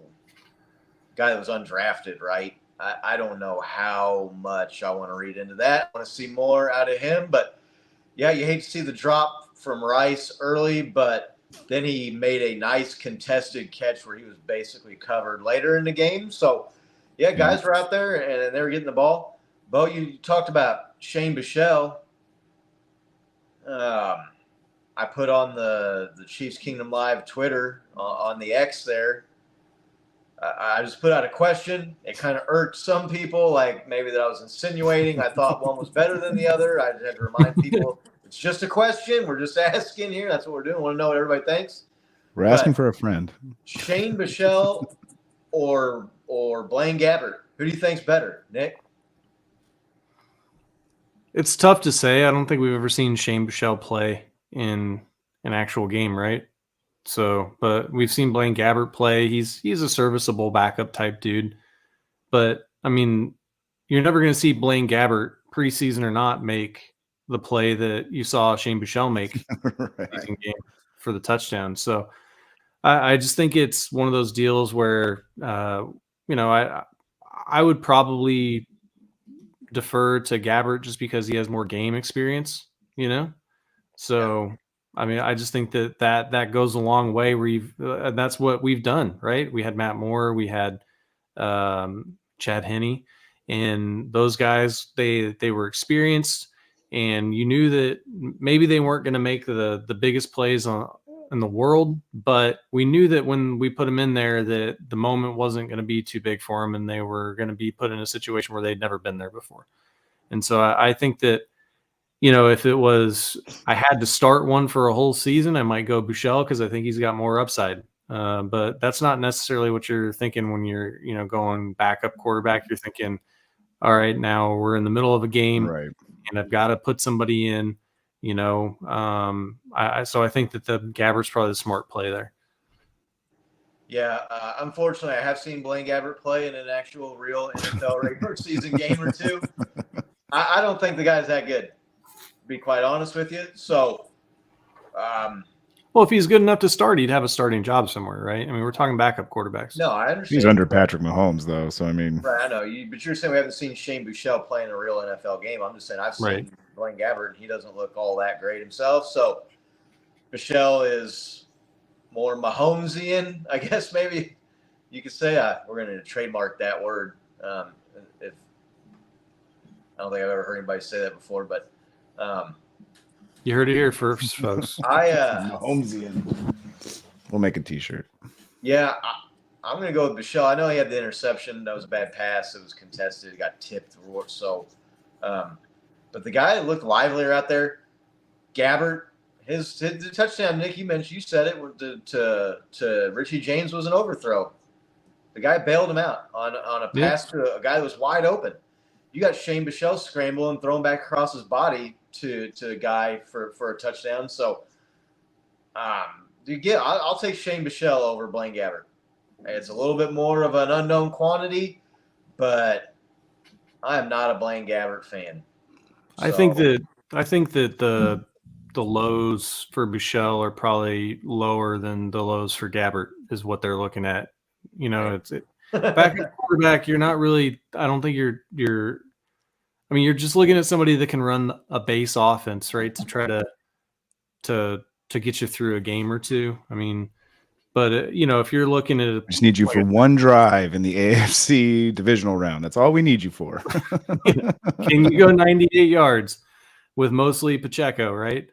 [SPEAKER 5] Guy that was undrafted, right? I don't know how much I want to read into that. I want to see more out of him. But, yeah, you hate to see the drop from Rice early, but then he made a nice contested catch where he was basically covered later in the game. So, yeah, guys were out there and they were getting the ball. Bo, you talked about Shane Bichelle. I put on the Chiefs Kingdom Live Twitter on the X there. I just put out a question. It kind of irked some people, like maybe that I was insinuating. I thought one was better than the other. I just had to remind people it's just a question. We're just asking here. That's what we're doing. We want to know what everybody thinks.
[SPEAKER 4] We're asking for a friend.
[SPEAKER 5] Shane Bichelle or Blaine Gabbert? Who do you think's better, Nick?
[SPEAKER 2] It's tough to say. I don't think we've ever seen Shane Bichelle play in an actual game, right? So, but we've seen Blaine Gabbert play. He's a serviceable backup type dude. But you're never going to see Blaine Gabbert, preseason or not, make the play that you saw Shane Bichelle make in game for the touchdown. So I just think it's one of those deals where I would probably defer to Gabbert just because he has more game experience, So, I just think that goes a long way. That's what we've done, right? We had Matt Moore, we had Chad Henne, and those guys, they were experienced, and you knew that maybe they weren't going to make the biggest plays in the world, but we knew that when we put them in there, that the moment wasn't going to be too big for them, and they were going to be put in a situation where they'd never been there before. And so I think that, if it was, I had to start one for a whole season, I might go Bichelle because I think he's got more upside. But that's not necessarily what you're thinking when you're, going backup quarterback. You're thinking, all right, now we're in the middle of a game,
[SPEAKER 4] right,
[SPEAKER 2] and I've got to put somebody in. So I think that the Gabbert's probably the smart play there.
[SPEAKER 5] Yeah, unfortunately, I have seen Blaine Gabbert play in an actual real NFL regular season game or two. I don't think the guy's that good, to be quite honest with you. So,
[SPEAKER 2] Well, if he's good enough to start, he'd have a starting job somewhere, right? I mean, we're talking backup quarterbacks.
[SPEAKER 5] no, I understand.
[SPEAKER 4] He's under Patrick Mahomes, though. So, I mean.
[SPEAKER 5] Right, I know. But you're saying we haven't seen Shane Buechele play in a real NFL game. I'm just saying I've seen Blaine Gabbert, and he doesn't look all that great himself. So, Buechele is more Mahomesian, I guess maybe you could say. We're going to trademark that word. If I don't think I've ever heard anybody say that before, but
[SPEAKER 2] you heard it here first, folks.
[SPEAKER 4] Mahomesian. We'll make a T-shirt.
[SPEAKER 5] Yeah, I'm going to go with Buechele. I know he had the interception. That was a bad pass. It was contested. It got tipped. So, but the guy looked livelier out there. Gabbert, his touchdown, Nick, you said it, to Richie James was an overthrow. The guy bailed him out on a pass to a guy that was wide open. You got Shane Buechele scrambling, throwing back across his body to a guy for a touchdown. So, I'll take Shane Buechele over Blaine Gabbert. It's a little bit more of an unknown quantity, but I am not a Blaine Gabbert fan. So,
[SPEAKER 2] I think that the lows for Buechele are probably lower than the lows for Gabbert is what they're looking at. You know, back at quarterback, you're not really. I don't think you're. I mean, you're just looking at somebody that can run a base offense, right, to try to get you through a game or two. I mean, but if you're looking at,
[SPEAKER 4] I just need you for one drive in the AFC divisional round. That's all we need you for.
[SPEAKER 2] Can you go 98 yards with mostly Pacheco, right?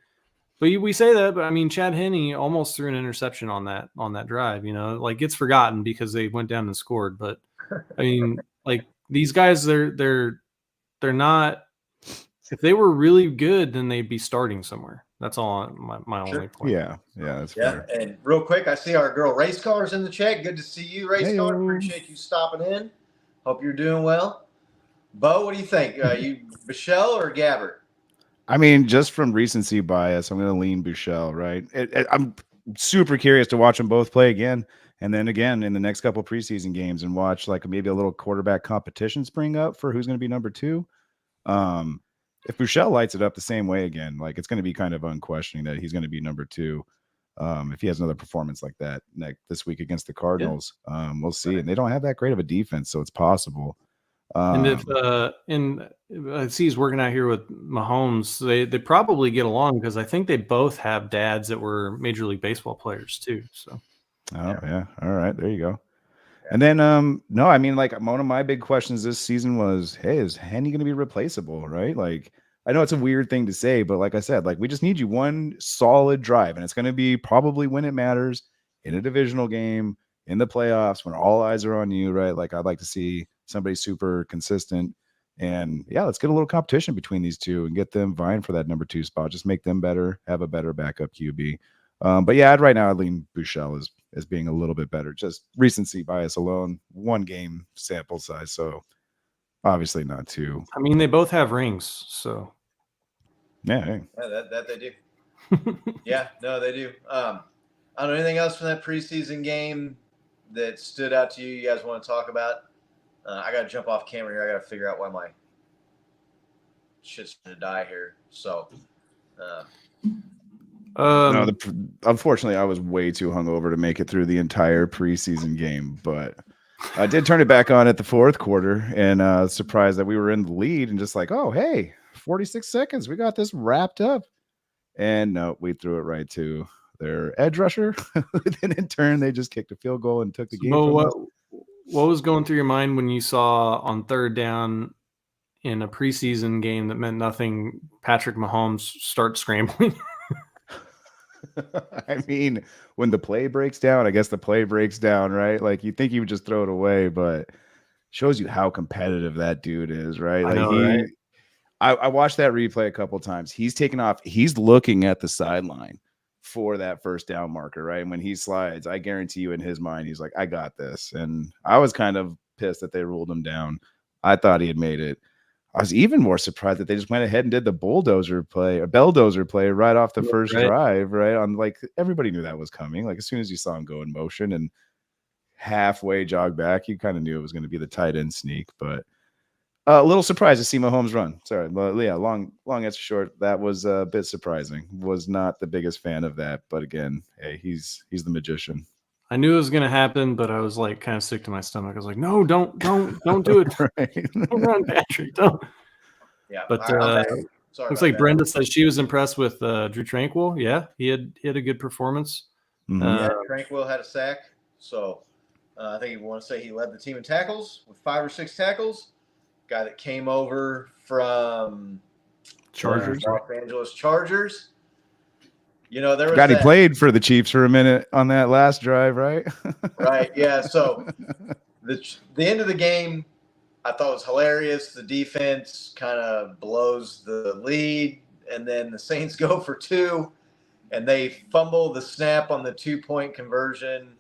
[SPEAKER 2] But we say that, but I mean, Chad Henne almost threw an interception on that drive. Like gets forgotten because they went down and scored. But I mean, like these guys, they're not. If they were really good, then they'd be starting somewhere. That's all my only point.
[SPEAKER 4] Yeah, that's fair.
[SPEAKER 5] And real quick, I see our girl Race Cars in the chat. Good to see you, Race Car. Appreciate you stopping in. Hope you're doing well. Bo, what do you think? You Buechele or Gabbert?
[SPEAKER 4] I mean, just from recency bias, I'm going to lean Buechele, right? I'm super curious to watch them both play again, and then again in the next couple preseason games, and watch like maybe a little quarterback competition spring up for who's going to be number 2. If Buechele lights it up the same way again, like it's going to be kind of unquestioning that he's going to be number 2. If he has another performance like that this week against the Cardinals, we'll see. And they don't have that great of a defense, so it's possible.
[SPEAKER 2] And if I see he's working out here with Mahomes, they probably get along because I think they both have dads that were Major League Baseball players too. So,
[SPEAKER 4] yeah, all right, there you go. And then no, I mean, like one of my big questions this season was, hey, is Henne going to be replaceable? Right? Like, I know it's a weird thing to say, but like I said, like we just need you one solid drive, and it's going to be probably when it matters in a divisional game, in the playoffs, when all eyes are on you, right? Like I'd like to see somebody super consistent, and yeah, let's get a little competition between these two and get them vying for that number 2 spot. Just make them better, have a better backup QB. But yeah, right now I'd lean Buechele as being a little bit better. Just recency bias alone, one game sample size, so obviously not 2.
[SPEAKER 2] I mean, they both have rings, so
[SPEAKER 4] yeah,
[SPEAKER 5] that they do. Yeah, no, they do. I don't know anything else from that preseason game that stood out to you. You guys want to talk about? I got to jump off camera here. I got to figure out why my shit's going to die here. So,
[SPEAKER 4] no, unfortunately, I was way too hungover to make it through the entire preseason game, but I did turn it back on at the 4th quarter, and surprised that we were in the lead, and just like, oh, hey, 46 seconds, we got this wrapped up, and no, we threw it right to their edge rusher. Then in turn, they just kicked a field goal and took the game.
[SPEAKER 2] What was going through your mind when you saw on 3rd down in a preseason game that meant nothing, Patrick Mahomes start scrambling?
[SPEAKER 4] I mean, when the play breaks down, I guess the play breaks down, right? Like you think you would just throw it away, but shows you how competitive that dude is, right? Like
[SPEAKER 2] right?
[SPEAKER 4] I watched that replay a couple times. He's taking off. He's looking at the sideline for that first down marker, right? And when he slides, I guarantee you in his mind, he's like, I got this. And I was kind of pissed that they ruled him down. I thought he had made it. I was even more surprised that they just went ahead and did the belldozer play right off the first drive, right? On like everybody knew that was coming. Like as soon as you saw him go in motion, and halfway jog back. You kind of knew it was going to be the tight end sneak, but a little surprised to see Mahomes run. Sorry, yeah, long answer short. That was a bit surprising. Was not the biggest fan of that, but again, hey, he's the magician.
[SPEAKER 2] I knew it was going to happen, but I was like kind of sick to my stomach. I was like, no, don't do it.
[SPEAKER 4] Right.
[SPEAKER 2] Don't run, Patrick. Don't.
[SPEAKER 5] Yeah,
[SPEAKER 2] But
[SPEAKER 5] sorry.
[SPEAKER 2] looks like Brenda says she was impressed with Drew Tranquil. Yeah, he had a good performance.
[SPEAKER 4] Mhm.
[SPEAKER 5] Yeah, Tranquil had a sack, so I think you want to say he led the team in tackles with 5 or 6 tackles. Guy that came over from
[SPEAKER 2] Chargers,
[SPEAKER 5] Los Angeles Chargers. You know, there was
[SPEAKER 4] God, he played for the Chiefs for a minute on that last drive, right?
[SPEAKER 5] Right, yeah. So the end of the game, I thought was hilarious. The defense kind of blows the lead, and then the Saints go for 2, and they fumble the snap on the 2-point conversion.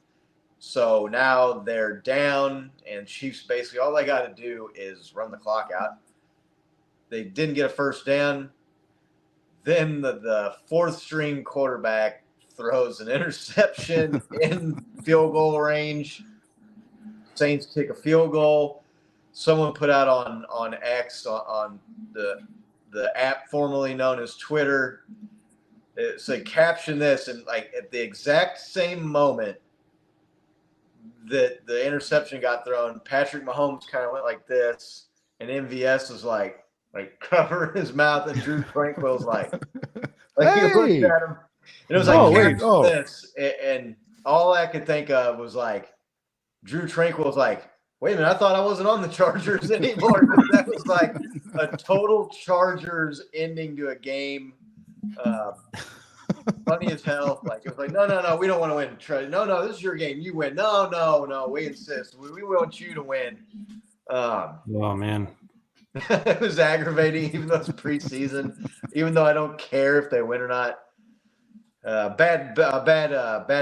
[SPEAKER 5] So now they're down, and Chiefs basically all they got to do is run the clock out. They didn't get a first down. Then the 4th-string quarterback throws an interception in field goal range. Saints kick a field goal. Someone put out on X, on the app formerly known as Twitter, it said, caption this, and like at the exact same moment that the interception got thrown, Patrick Mahomes kind of went like this, and MVS was like cover his mouth, and Drew Tranquil's like he looked at him, and it was this, and all I could think of was like Drew Tranquil was like, wait a minute, I thought I wasn't on the Chargers anymore. That was like a total Chargers ending to a game. Funny as hell. Like it was like, no, we don't want to win. No, this is your game. You win. No, we insist. We want you to win.
[SPEAKER 2] oh man,
[SPEAKER 5] it was aggravating, even though it's preseason. Even though I don't care if they win or not. Bad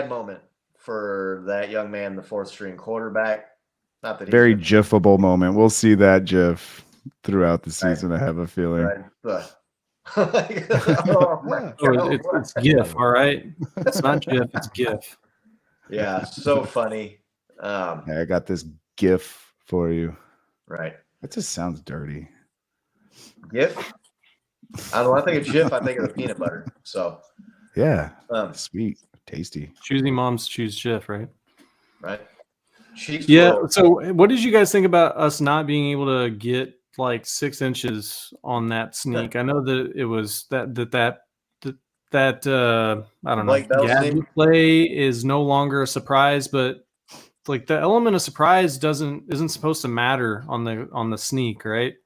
[SPEAKER 5] moment for that young man, the 4th-string quarterback. Not that
[SPEAKER 4] very GIF-able moment. We'll see that GIF throughout the season. Right. I have a feeling.
[SPEAKER 5] Right.
[SPEAKER 2] It's GIF, all right. It's not GIF, it's GIF.
[SPEAKER 5] Yeah, so funny.
[SPEAKER 4] Hey, I got this GIF for you.
[SPEAKER 5] Right.
[SPEAKER 4] That just sounds dirty.
[SPEAKER 5] GIF? I don't know. I think of GIF. I think of the peanut butter. So.
[SPEAKER 4] Yeah. Sweet, tasty.
[SPEAKER 2] Choosy moms choose GIF, right?
[SPEAKER 5] Right.
[SPEAKER 2] So what did you guys think about us not being able to get like 6 inches on that sneak? I know that it was that I don't know, gadget play is no longer a surprise, but like the element of surprise isn't supposed to matter on the sneak, right?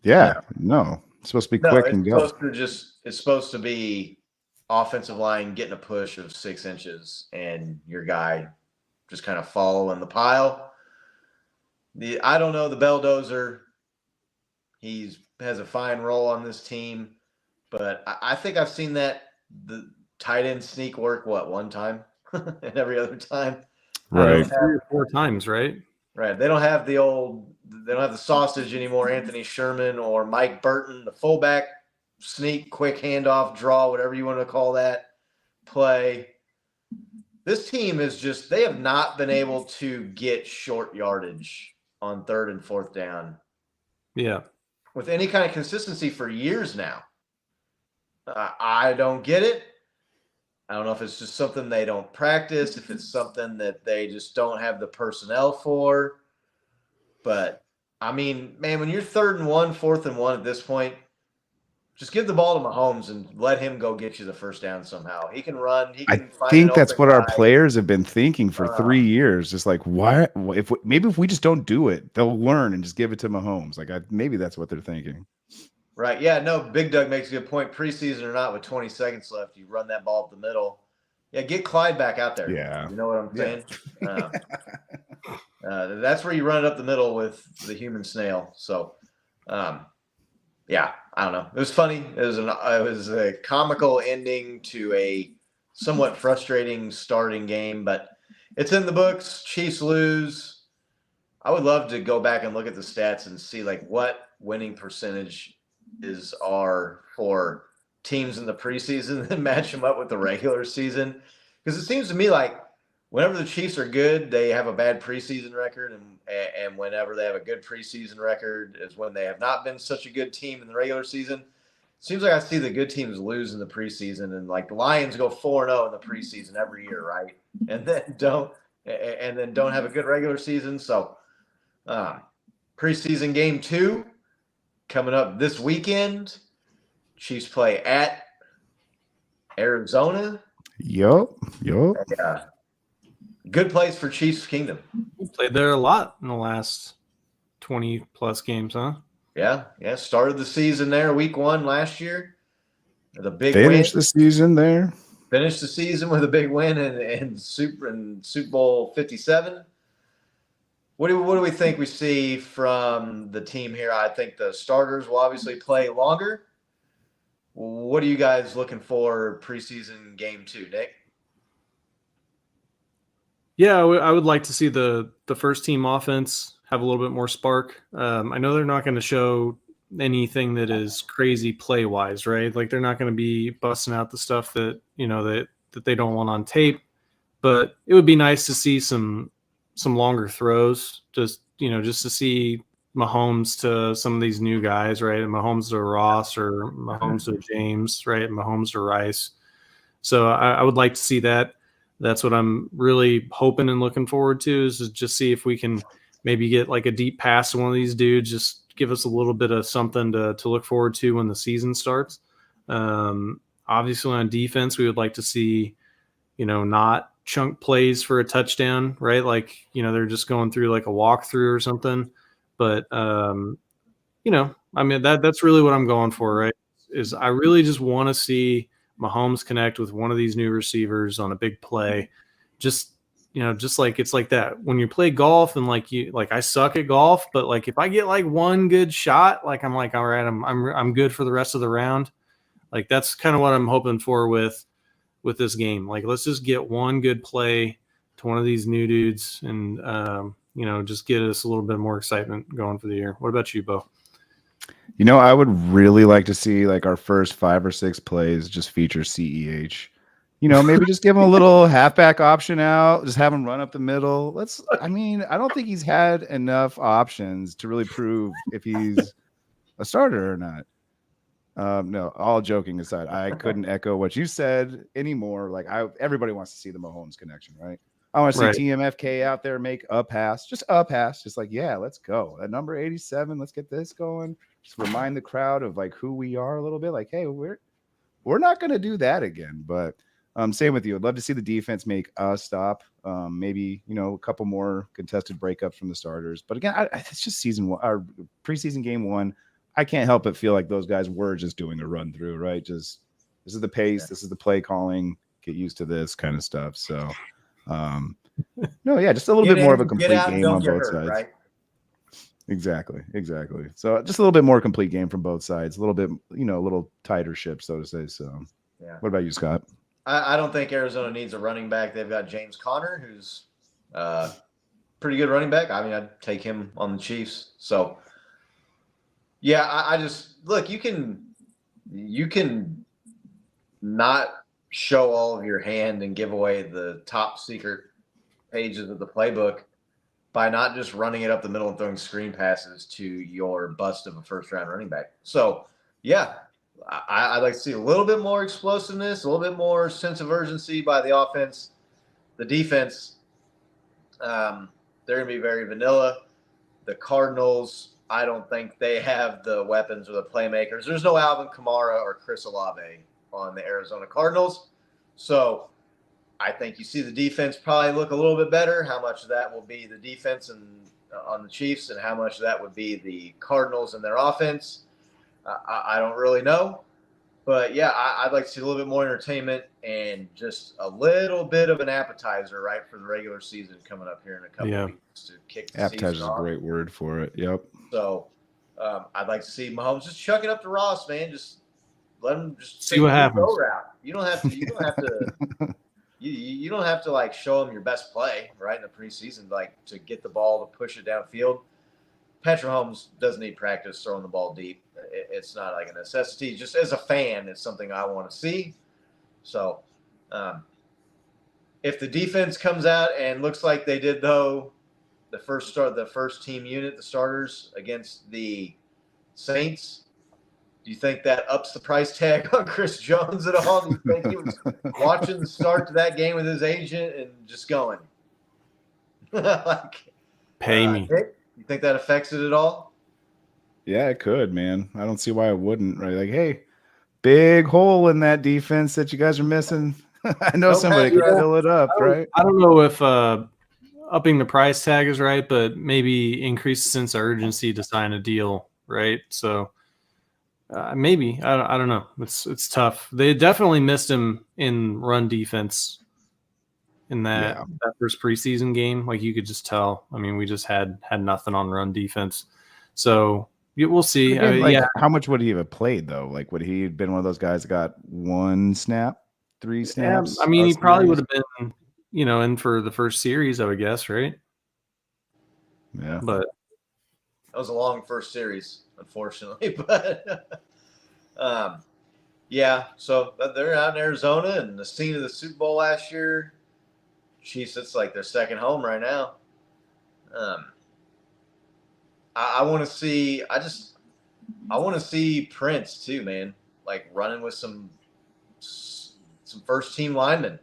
[SPEAKER 4] Yeah. No, it's supposed to be quick and go.
[SPEAKER 5] It's supposed to be offensive line getting a push of 6 inches and your guy just kind of following the pile. I don't know, the Belldozer, he has a fine role on this team, but I think I've seen the tight end sneak work, one time? And every other time?
[SPEAKER 4] Right.
[SPEAKER 2] 3 or 4 times, right?
[SPEAKER 5] Right. They don't have the sausage anymore, Anthony Sherman or Mike Burton, the fullback sneak, quick handoff, draw, whatever you want to call that play. This team they have not been able to get short yardage on 3rd and 4th down.
[SPEAKER 2] Yeah.
[SPEAKER 5] With any kind of consistency for years now. I don't get it. I don't know if it's just something they don't practice, if it's something that they just don't have the personnel for. But, I mean, man, when you're 3rd and 1, 4th and 1 at this point, just give the ball to Mahomes and let him go get you the first down somehow. He can run. He can
[SPEAKER 4] I think that's what our players have been thinking for 3 years. Just like, why? Maybe if we just don't do it, they'll learn and just give it to Mahomes. Like, maybe that's what they're thinking.
[SPEAKER 5] Right. Yeah. No, Big Doug makes a good point. Preseason or not, with 20 seconds left, you run that ball up the middle. Yeah, get Clyde back out there.
[SPEAKER 4] Yeah.
[SPEAKER 5] You know what I'm saying? That's where you run it up the middle with the human snail. So, yeah, I don't know. It was funny. It was a comical ending to a somewhat frustrating starting game, but it's in the books. Chiefs lose. I would love to go back and look at the stats and see like what winning percentage are for teams in the preseason and match them up with the regular season. Because it seems to me like whenever the Chiefs are good, they have a bad preseason record, and whenever they have a good preseason record is when they have not been such a good team in the regular season. Seems like I see the good teams lose in the preseason, and like the Lions go 4-0 in the preseason every year, right? And then don't have a good regular season. So, preseason game 2 coming up this weekend. Chiefs play at Arizona.
[SPEAKER 4] Yup.
[SPEAKER 5] Yeah. Good place for Chiefs Kingdom.
[SPEAKER 2] We played there a lot in the last 20 plus games, huh?
[SPEAKER 5] Yeah. Started the season there, week 1 last year. The big
[SPEAKER 4] Finished
[SPEAKER 5] win.
[SPEAKER 4] the season there.
[SPEAKER 5] Finished the season with a big win in Super Bowl 57. What do we think we see from the team here? I think the starters will obviously play longer. What are you guys looking for preseason game 2, Nick?
[SPEAKER 2] Yeah, I would like to see the first team offense have a little bit more spark. I know they're not going to show anything that is crazy play wise, right? Like they're not going to be busting out the stuff that that they don't want on tape. But it would be nice to see some longer throws, just to see Mahomes to some of these new guys, right? Mahomes to Ross or Mahomes to James, right? Mahomes to Rice. So I would like to see that. That's what I'm really hoping and looking forward to, is just see if we can maybe get like a deep pass to one of these dudes, just give us a little bit of something to look forward to when the season starts. Obviously on defense, we would like to see, not chunk plays for a touchdown, right? Like, they're just going through like a walkthrough or something. But, I mean, that's really what I'm going for, right? Is I really just want to see Mahomes connect with one of these new receivers on a big play. Just like it's like that when you play golf and like I suck at golf, but like if I get like one good shot, like I'm like, all right, I'm good for the rest of the round. Like that's kind of what I'm hoping for with this game. Like let's just get one good play to one of these new dudes and just get us a little bit more excitement going for the year. What about you, Bo?
[SPEAKER 4] I would really like to see like our first 5 or 6 plays just feature CEH. Maybe just give him a little halfback option out, just have him run up the middle. I don't think he's had enough options to really prove if he's a starter or not. No, all joking aside, I couldn't echo what you said anymore. Like everybody wants to see the Mahomes connection, right? I want to see
[SPEAKER 2] Right.
[SPEAKER 4] TMFK out there make a pass, just like, yeah, let's go. At number 87, let's get this going. Just remind the crowd of like who we are a little bit. Like, hey, we're not going to do that again. But same with you. I'd love to see the defense make a stop. Maybe a couple more contested breakups from the starters. But again, it's just season 1, our preseason game 1. I can't help but feel like those guys were just doing a run through, right? Just this is the pace, this is the play calling. Get used to this kind of stuff. So. Just a little bit more of a complete game on both sides. Right? Exactly. So just a little bit more complete game from both sides. A little bit, a little tighter ship, so to say. So, yeah. What about you, Scott?
[SPEAKER 5] I don't think Arizona needs a running back. They've got James Conner, who's pretty good running back. I mean, I'd take him on the Chiefs. So, yeah, I just look. You can not show all of your hand and give away the top secret pages of the playbook by not just running it up the middle and throwing screen passes to your bust of a first-round running back. So, yeah, I'd like to see a little bit more explosiveness, a little bit more sense of urgency by the offense. The defense, they're going to be very vanilla. The Cardinals, I don't think they have the weapons or the playmakers. There's no Alvin Kamara or Chris Olave on the Arizona Cardinals. So I think you see the defense probably look a little bit better. How much of that will be the defense and on the Chiefs and how much of that would be the Cardinals and their offense, I don't really know. But, yeah, I'd like to see a little bit more entertainment and just a little bit of an appetizer, right, for the regular season coming up here in a couple of weeks to kick the
[SPEAKER 4] appetizer
[SPEAKER 5] season
[SPEAKER 4] is
[SPEAKER 5] off.
[SPEAKER 4] a great word for it. Yep.
[SPEAKER 5] So I'd like to see Mahomes just chuck it up to Ross, man. Just let him just
[SPEAKER 2] see what happens.
[SPEAKER 5] Go route. You don't have to. You don't have to like show him your best play right in the preseason, like to get the ball to push it downfield. Patrick Mahomes doesn't need practice throwing the ball deep. It's not like a necessity. Just as a fan, it's something I want to see. So, if the defense comes out and looks like they did, though, the first team unit, the starters against the Saints, do you think that ups the price tag on Chris Jones at all? Do you think he was watching the start to that game with his agent and just going,
[SPEAKER 2] Pay me.
[SPEAKER 5] Nick, you think that affects it at all?
[SPEAKER 4] Yeah, it could, man. I don't see why it wouldn't. Right? Like, hey, big hole in that defense that you guys are missing. I know somebody could fill it up, right?
[SPEAKER 2] I don't know if upping the price tag is right, but maybe increase the sense of urgency to sign a deal, right? So maybe I don't know. It's tough. They definitely missed him in run defense in that first preseason game. Like you could just tell. I mean, we just had nothing on run defense. So we'll see.
[SPEAKER 4] Again, how much would he have played though? Like, would he have been one of those guys that got 1 snap, 3 snaps?
[SPEAKER 2] I mean, he probably would have been, in for the first series, I would guess, right?
[SPEAKER 4] Yeah.
[SPEAKER 2] But
[SPEAKER 5] that was a long first series, unfortunately. But yeah, so they're out in Arizona and the scene of the Super Bowl last year. Chiefs, it's like their second home right now. I want to see. I want to see Prince too, man. Like running with some first team linemen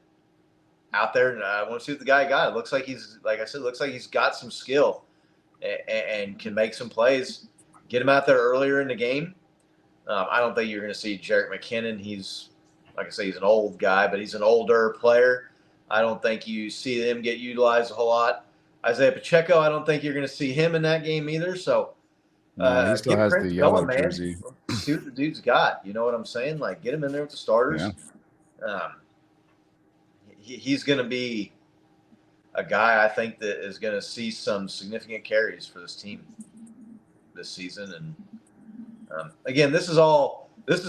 [SPEAKER 5] out there, and I want to see what the guy got. It looks like looks like he's got some skill and can make some plays. Get him out there earlier in the game. I don't think you're going to see Jerick McKinnon. He's, like I say, he's an old guy, but he's an older player. I don't think you see him get utilized a whole lot. Isaiah Pacheco, I don't think you're going to see him in that game either. So
[SPEAKER 4] he still has the yellow jersey.
[SPEAKER 5] See what the dude's got. You know what I'm saying? Like, get him in there with the starters. Yeah. He's going to be a guy, I think, that is going to see some significant carries for this team this season. And again, this is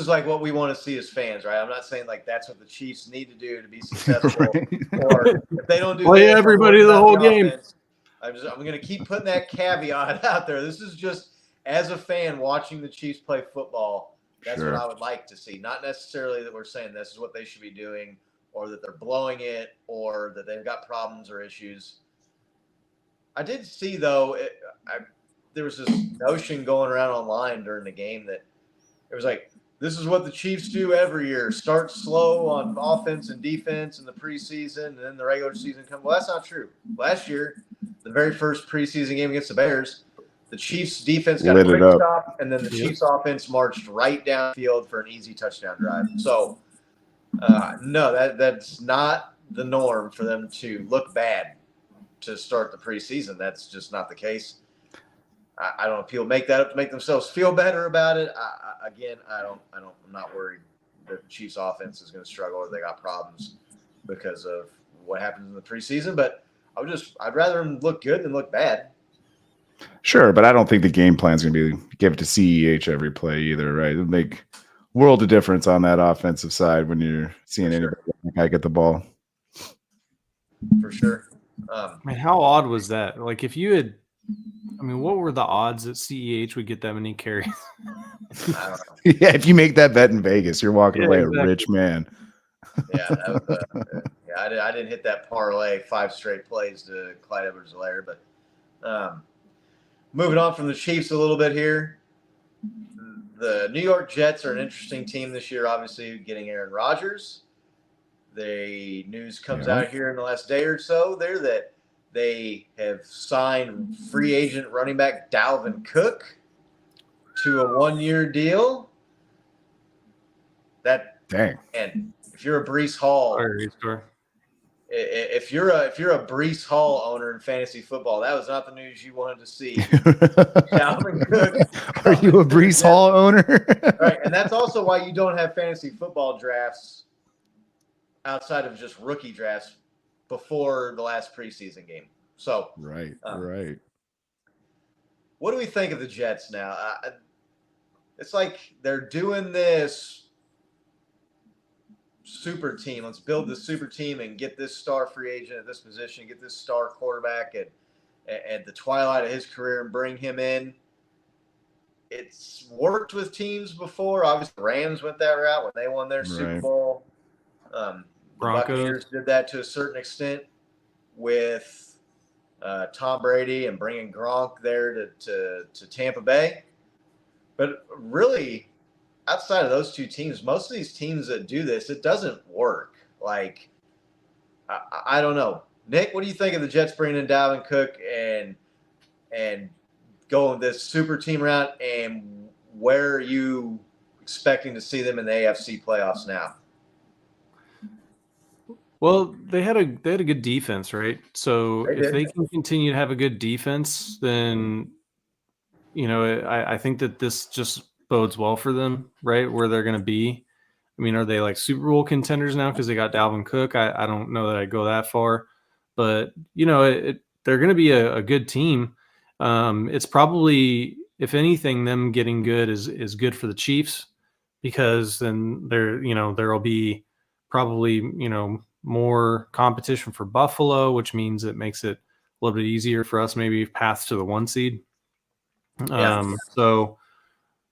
[SPEAKER 5] like what we want to see as fans, right? I'm not saying like that's what the Chiefs need to do to be successful, or if they don't do
[SPEAKER 2] play everybody the whole game.
[SPEAKER 5] Offense, I'm going to keep putting that caveat out there. This is just as a fan watching the Chiefs play football. That's what I would like to see. Not necessarily that we're saying this is what they should be doing, or that they're blowing it, or that they've got problems or issues. I did see though, there was this notion going around online during the game that it was like, this is what the Chiefs do every year. Start slow on offense and defense in the preseason, and then the regular season comes. Well, that's not true. Last year, the very first preseason game against the Bears, the Chiefs defense got a quick stop, and then the Chiefs offense marched right downfield for an easy touchdown drive. So, no, that's not the norm for them to look bad to start the preseason. That's just not the case. I don't know if people make that up to make themselves feel better about it. I'm not worried that the Chiefs offense is going to struggle or they got problems because of what happens in the preseason, but I'd rather them look good than look bad.
[SPEAKER 4] Sure, but I don't think the game plan is going to be give it to CEH every play either, right? It'll make world of difference on that offensive side when you're seeing anybody get the ball.
[SPEAKER 5] For sure.
[SPEAKER 2] Man, how odd was that? Like if you had, what were the odds that CEH would get that many carries?
[SPEAKER 5] I don't know.
[SPEAKER 4] Yeah, if you make that bet in Vegas, you're walking away a rich man.
[SPEAKER 5] Yeah, that was, I didn't hit that parlay 5 straight plays to Clyde Edwards-Helaire, but moving on from the Chiefs a little bit here. The New York Jets are an interesting team this year, obviously getting Aaron Rodgers. The news comes out here in the last day or so there that they have signed free agent running back Dalvin Cook to a 1-year deal.
[SPEAKER 4] Dang.
[SPEAKER 5] And if you're a Breece Hall, if you're a Breece Hall owner in fantasy football, that was not the news you wanted to see. Dalvin Cook.
[SPEAKER 4] Are you a Breece Hall owner?
[SPEAKER 5] Right, and that's also why you don't have fantasy football drafts outside of just rookie drafts before the last preseason game. So
[SPEAKER 4] right.
[SPEAKER 5] What do we think of the Jets now? It's like they're doing this super team. Let's build this super team and get this star free agent at this position, get this star quarterback at the twilight of his career and bring him in. It's worked with teams before. Obviously, the Rams went that route when they won their Super Bowl.
[SPEAKER 2] Broncos.
[SPEAKER 5] Buccaneers did that to a certain extent with Tom Brady and bringing Gronk there to Tampa Bay. But really, outside of those two teams, most of these teams that do this, it doesn't work. Like, I don't know. Nick, what do you think of the Jets bringing in Dalvin Cook and going this super team route? And where are you expecting to see them in the AFC playoffs now?
[SPEAKER 2] Well, they had a good defense, right? So
[SPEAKER 5] They
[SPEAKER 2] if
[SPEAKER 5] did.
[SPEAKER 2] they can continue to have a good defense, then I think that this just bodes well for them, right? Where they're going to be. I mean, are they like Super Bowl contenders now because they got Dalvin Cook? I don't know that I'd go that far, but they're going to be a good team. It's probably, if anything, them getting good is good for the Chiefs, because then there'll be probably more competition for Buffalo, which means it makes it a little bit easier for us, maybe path to the 1 seed.
[SPEAKER 5] Yeah.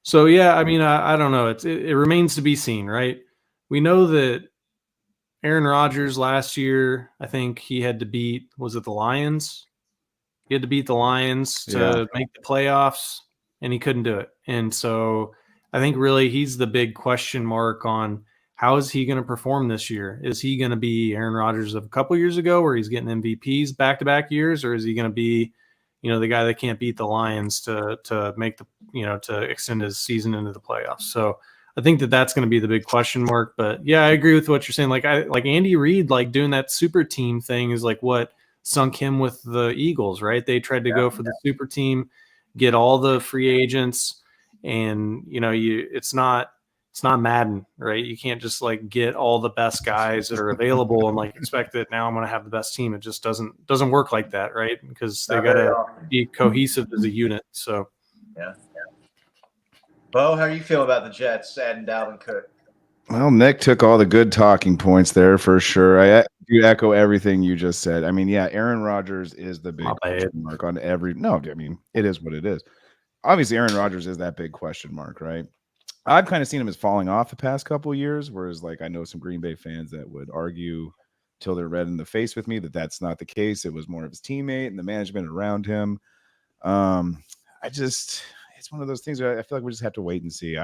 [SPEAKER 2] So yeah, I mean, I don't know. It remains to be seen, right? We know that Aaron Rodgers last year, I think he had to beat, was it the Lions? He had to beat the Lions to make the playoffs, and he couldn't do it. And so I think really he's the big question mark on how is he going to perform this year? Is he going to be Aaron Rodgers of a couple years ago where he's getting MVPs back-to-back years, or is he going to be the guy that can't beat the Lions to make the to extend his season into the playoffs? So I think that's going to be the big question mark. But yeah, I agree with what you're saying. Like Andy Reid, like doing that super team thing is like what sunk him with the Eagles, right? They tried to go for the super team, get all the free agents, and it's not Madden, right? You can't just like get all the best guys that are available and like expect that now I'm going to have the best team. It just doesn't work like that, right? Because they got to be cohesive as a unit. So
[SPEAKER 5] yeah. Bo, how are you feeling about the Jets adding Dalvin Cook?
[SPEAKER 4] Well, Nick took all the good talking points there for sure. I do echo everything you just said. I mean, yeah, Aaron Rodgers is the big question mark on every. No, I mean, it is what it is. Obviously, Aaron Rodgers is that big question mark, right? I've kind of seen him as falling off the past couple of years, whereas like I know some Green Bay fans that would argue till they're red in the face with me that that's not the case. It was more of his teammate and the management around him. It's one of those things where I feel like we just have to wait and see.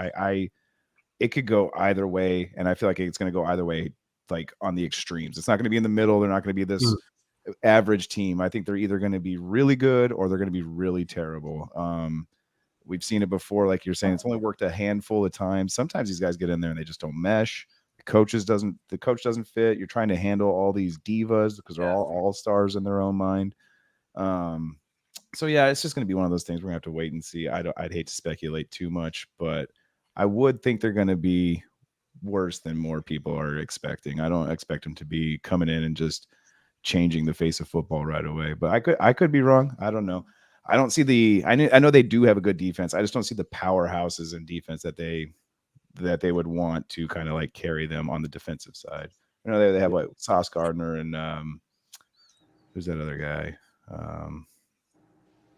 [SPEAKER 4] It could go either way, and I feel like it's going to go either way, like on the extremes. It's not going to be in the middle. They're not going to be this average team. I think they're either going to be really good or they're going to be really terrible. We've seen it before, like you're saying. It's only worked a handful of times. Sometimes these guys get in there and they just don't mesh. The coach doesn't fit. You're trying to handle all these divas because they're all stars in their own mind. So yeah, it's just going to be one of those things we're going to have to wait and see. I'd hate to speculate too much, but I would think they're going to be worse than more people are expecting. I don't expect them to be coming in and just changing the face of football right away, but I could be wrong. I don't know. I don't see I know they do have a good defense. I just don't see the powerhouses in defense that they would want to kind of like carry them on the defensive side. You know, they have like Sauce Gardner and who's that other guy?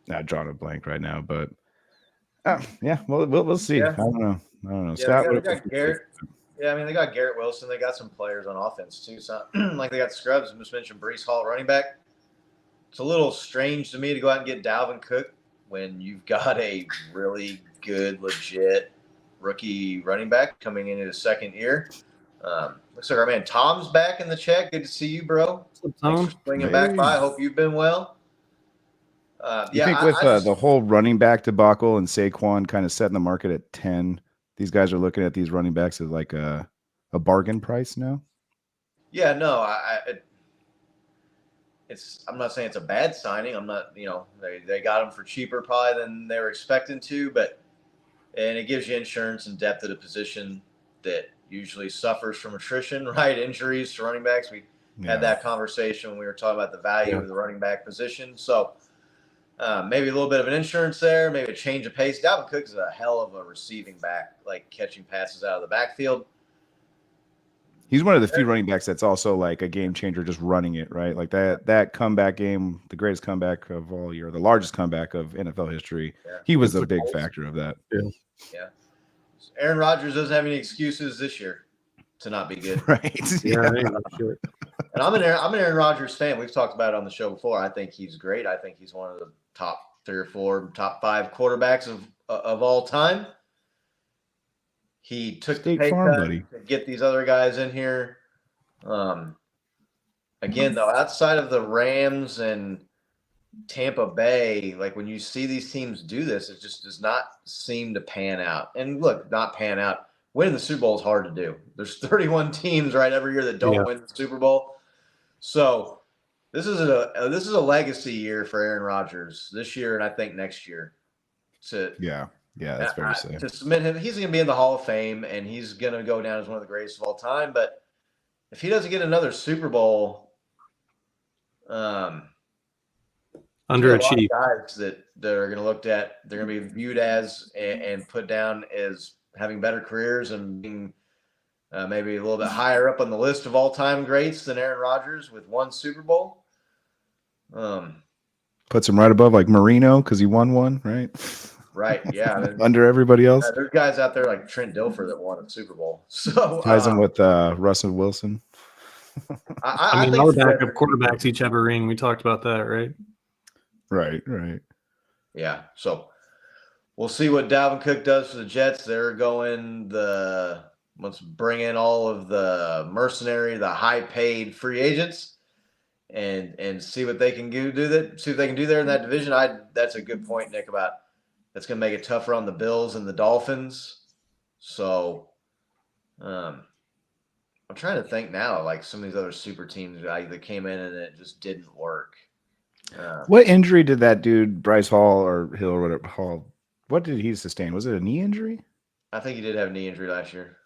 [SPEAKER 4] Not drawing a blank right now, but yeah, we'll see.
[SPEAKER 5] Yeah.
[SPEAKER 4] I don't know.
[SPEAKER 5] Yeah,
[SPEAKER 4] Scott,
[SPEAKER 5] they got Garrett. Yeah, I mean, they got Garrett Wilson. They got some players on offense too. So, like they got Scrubs. I just mentioned Breece Hall, running back. It's a little strange to me to go out and get Dalvin Cook when you've got a really good, legit rookie running back coming into his second year. Looks like our man Tom's back in the chat. Good to see you, bro. Thanks for swinging back by. I hope you've been well.
[SPEAKER 4] You think with the whole running back debacle and Saquon kind of setting the market at 10, these guys are looking at these running backs as like a bargain price now?
[SPEAKER 5] Yeah, no, I'm not saying it's a bad signing. I'm not, they got him for cheaper probably than they were expecting to, and it gives you insurance and depth at a position that usually suffers from attrition, right? Injuries to running backs. We had that conversation when we were talking about the value of the running back position. So maybe a little bit of an insurance there, maybe a change of pace. Dalvin Cook is a hell of a receiving back, like catching passes out of the backfield.
[SPEAKER 4] He's one of the few running backs that's also like a game changer, just running it, right? Like that comeback game, the greatest comeback of all year, the largest comeback of NFL history. Yeah. He was a big factor of that.
[SPEAKER 5] Yeah. Aaron Rodgers doesn't have any excuses this year. to not be good.
[SPEAKER 4] Right.
[SPEAKER 2] Yeah, I ain't no shit.
[SPEAKER 5] And I'm an Aaron Rodgers fan. We've talked about it on the show before. I think he's great. I think he's one of the top 3 or 4, top 5 quarterbacks of all time. He took the
[SPEAKER 4] State
[SPEAKER 5] pay
[SPEAKER 4] Farm,
[SPEAKER 5] cut
[SPEAKER 4] buddy.
[SPEAKER 5] to get these other guys in here. Again, though, outside of the Rams and Tampa Bay, like when you see these teams do this, it just does not seem to pan out. And look, not pan out. Winning the Super Bowl is hard to do. There's 31 teams right every year that don't win the Super Bowl. So this is a legacy year for Aaron Rodgers this year, and I think next year.
[SPEAKER 4] Yeah, that's fair to say.
[SPEAKER 5] To submit him, he's going to be in the Hall of Fame, and he's going to go down as one of the greatest of all time. But if he doesn't get another Super Bowl,
[SPEAKER 2] underachieved
[SPEAKER 5] guys that are going to looked at, they're going to be viewed as and put down as having better careers and being maybe a little bit higher up on the list of all-time greats than Aaron Rodgers with 1 Super Bowl.
[SPEAKER 4] Puts him right above like Marino because he won one, right?
[SPEAKER 5] Right, yeah. I mean,
[SPEAKER 4] under everybody else.
[SPEAKER 5] there's guys out there like Trent Dilfer that won a Super Bowl. So
[SPEAKER 4] Ties him with Russell Wilson.
[SPEAKER 2] I mean, all the backup quarterbacks each have a ring. We talked about that, right?
[SPEAKER 4] Right.
[SPEAKER 5] Yeah. So we'll see what Dalvin Cook does for the Jets. They're going let's bring in all of the the high-paid free agents, and see what they can do there in that division. That's a good point, Nick, about that's going to make it tougher on the Bills and the Dolphins. So I'm trying to think now, like some of these other super teams that came in and it just didn't work.
[SPEAKER 4] What injury did that dude, Bryce Hall or Hill or whatever, Hall, what did he sustain? Was it a knee injury?
[SPEAKER 5] I think he did have a knee injury last year.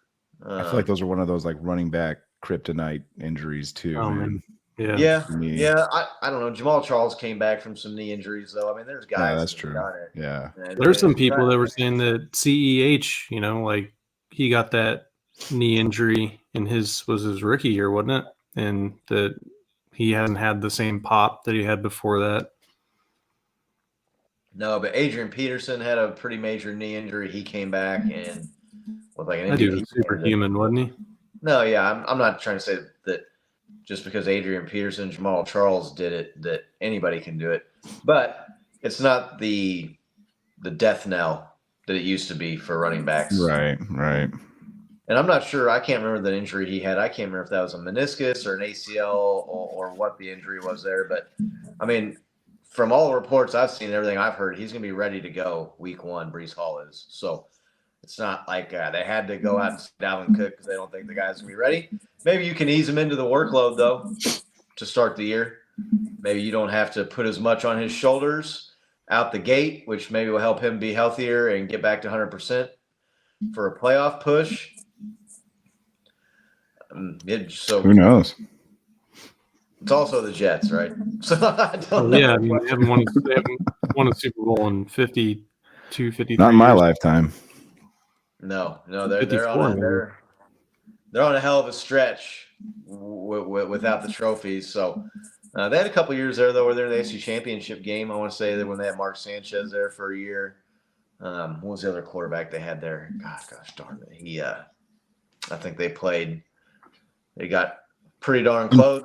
[SPEAKER 4] I feel like those are one of those like running back kryptonite injuries too.
[SPEAKER 2] Oh,
[SPEAKER 4] man.
[SPEAKER 2] Yeah.
[SPEAKER 5] Yeah. I don't know. Jamal Charles came back from some knee injuries, though. I mean, there's guys.
[SPEAKER 4] Yeah, that's true. Yeah.
[SPEAKER 2] There's some people that were saying that CEH, like he got that knee injury in his rookie year, wasn't it? And that he hasn't had the same pop that he had before that.
[SPEAKER 5] No, but Adrian Peterson had a pretty major knee injury. He came back and was like an
[SPEAKER 2] That dude was superhuman, wasn't he?
[SPEAKER 5] No, yeah, I'm not trying to say that just because Adrian Peterson and Jamal Charles did it that anybody can do it, but it's not the death knell that it used to be for running backs.
[SPEAKER 4] Right.
[SPEAKER 5] And I'm not sure. I can't remember the injury he had. I can't remember if that was a meniscus or an ACL or what the injury was there. But, I mean, from all the reports I've seen and everything I've heard, he's going to be ready to go week 1, Breece Hall is. So it's not like they had to go out and sit Dalvin Cook because they don't think the guy's going to be ready. Maybe you can ease him into the workload, though, to start the year. Maybe you don't have to put as much on his shoulders out the gate, which maybe will help him be healthier and get back to 100% for a playoff push.
[SPEAKER 4] Who knows?
[SPEAKER 5] It's also the Jets, right? So I don't know.
[SPEAKER 2] Yeah, I mean, they haven't won a Super Bowl in 52, 53
[SPEAKER 4] Not in my
[SPEAKER 2] years.
[SPEAKER 4] lifetime.
[SPEAKER 5] No, they're on a hell of a stretch without the trophies. So they had a couple years there though, where they're in the AFC Championship game. I want to say that when they had Mark Sanchez there for a year. What was the other quarterback they had there? Gosh darn it. I think they played. They got pretty darn close.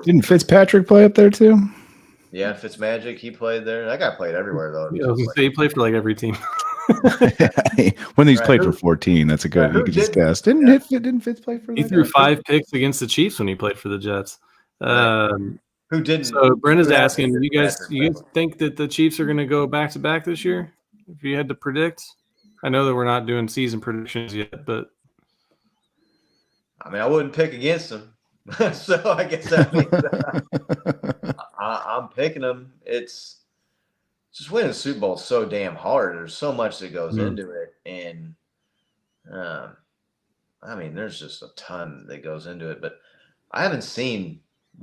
[SPEAKER 4] Didn't Fitzpatrick play up there too?
[SPEAKER 5] Yeah, Fitzmagic, he played there. That guy played everywhere though.
[SPEAKER 2] Yeah, I was gonna say he played for like every team.
[SPEAKER 4] When he's played for 14, that's a good. You could just guess. Didn't Fitz play for?
[SPEAKER 2] He threw 5 picks against the Chiefs when he played for the Jets.
[SPEAKER 5] Who didn't?
[SPEAKER 2] So Brenda's asking, you guys think that the Chiefs are going to go back to back this year? If you had to predict, I know that we're not doing season predictions yet, but
[SPEAKER 5] I mean, I wouldn't pick against them. So I guess that means I'm picking them. It's just winning a Super Bowl is so damn hard. There's so much that goes into it, and I mean, there's just a ton that goes into it. But I haven't seen.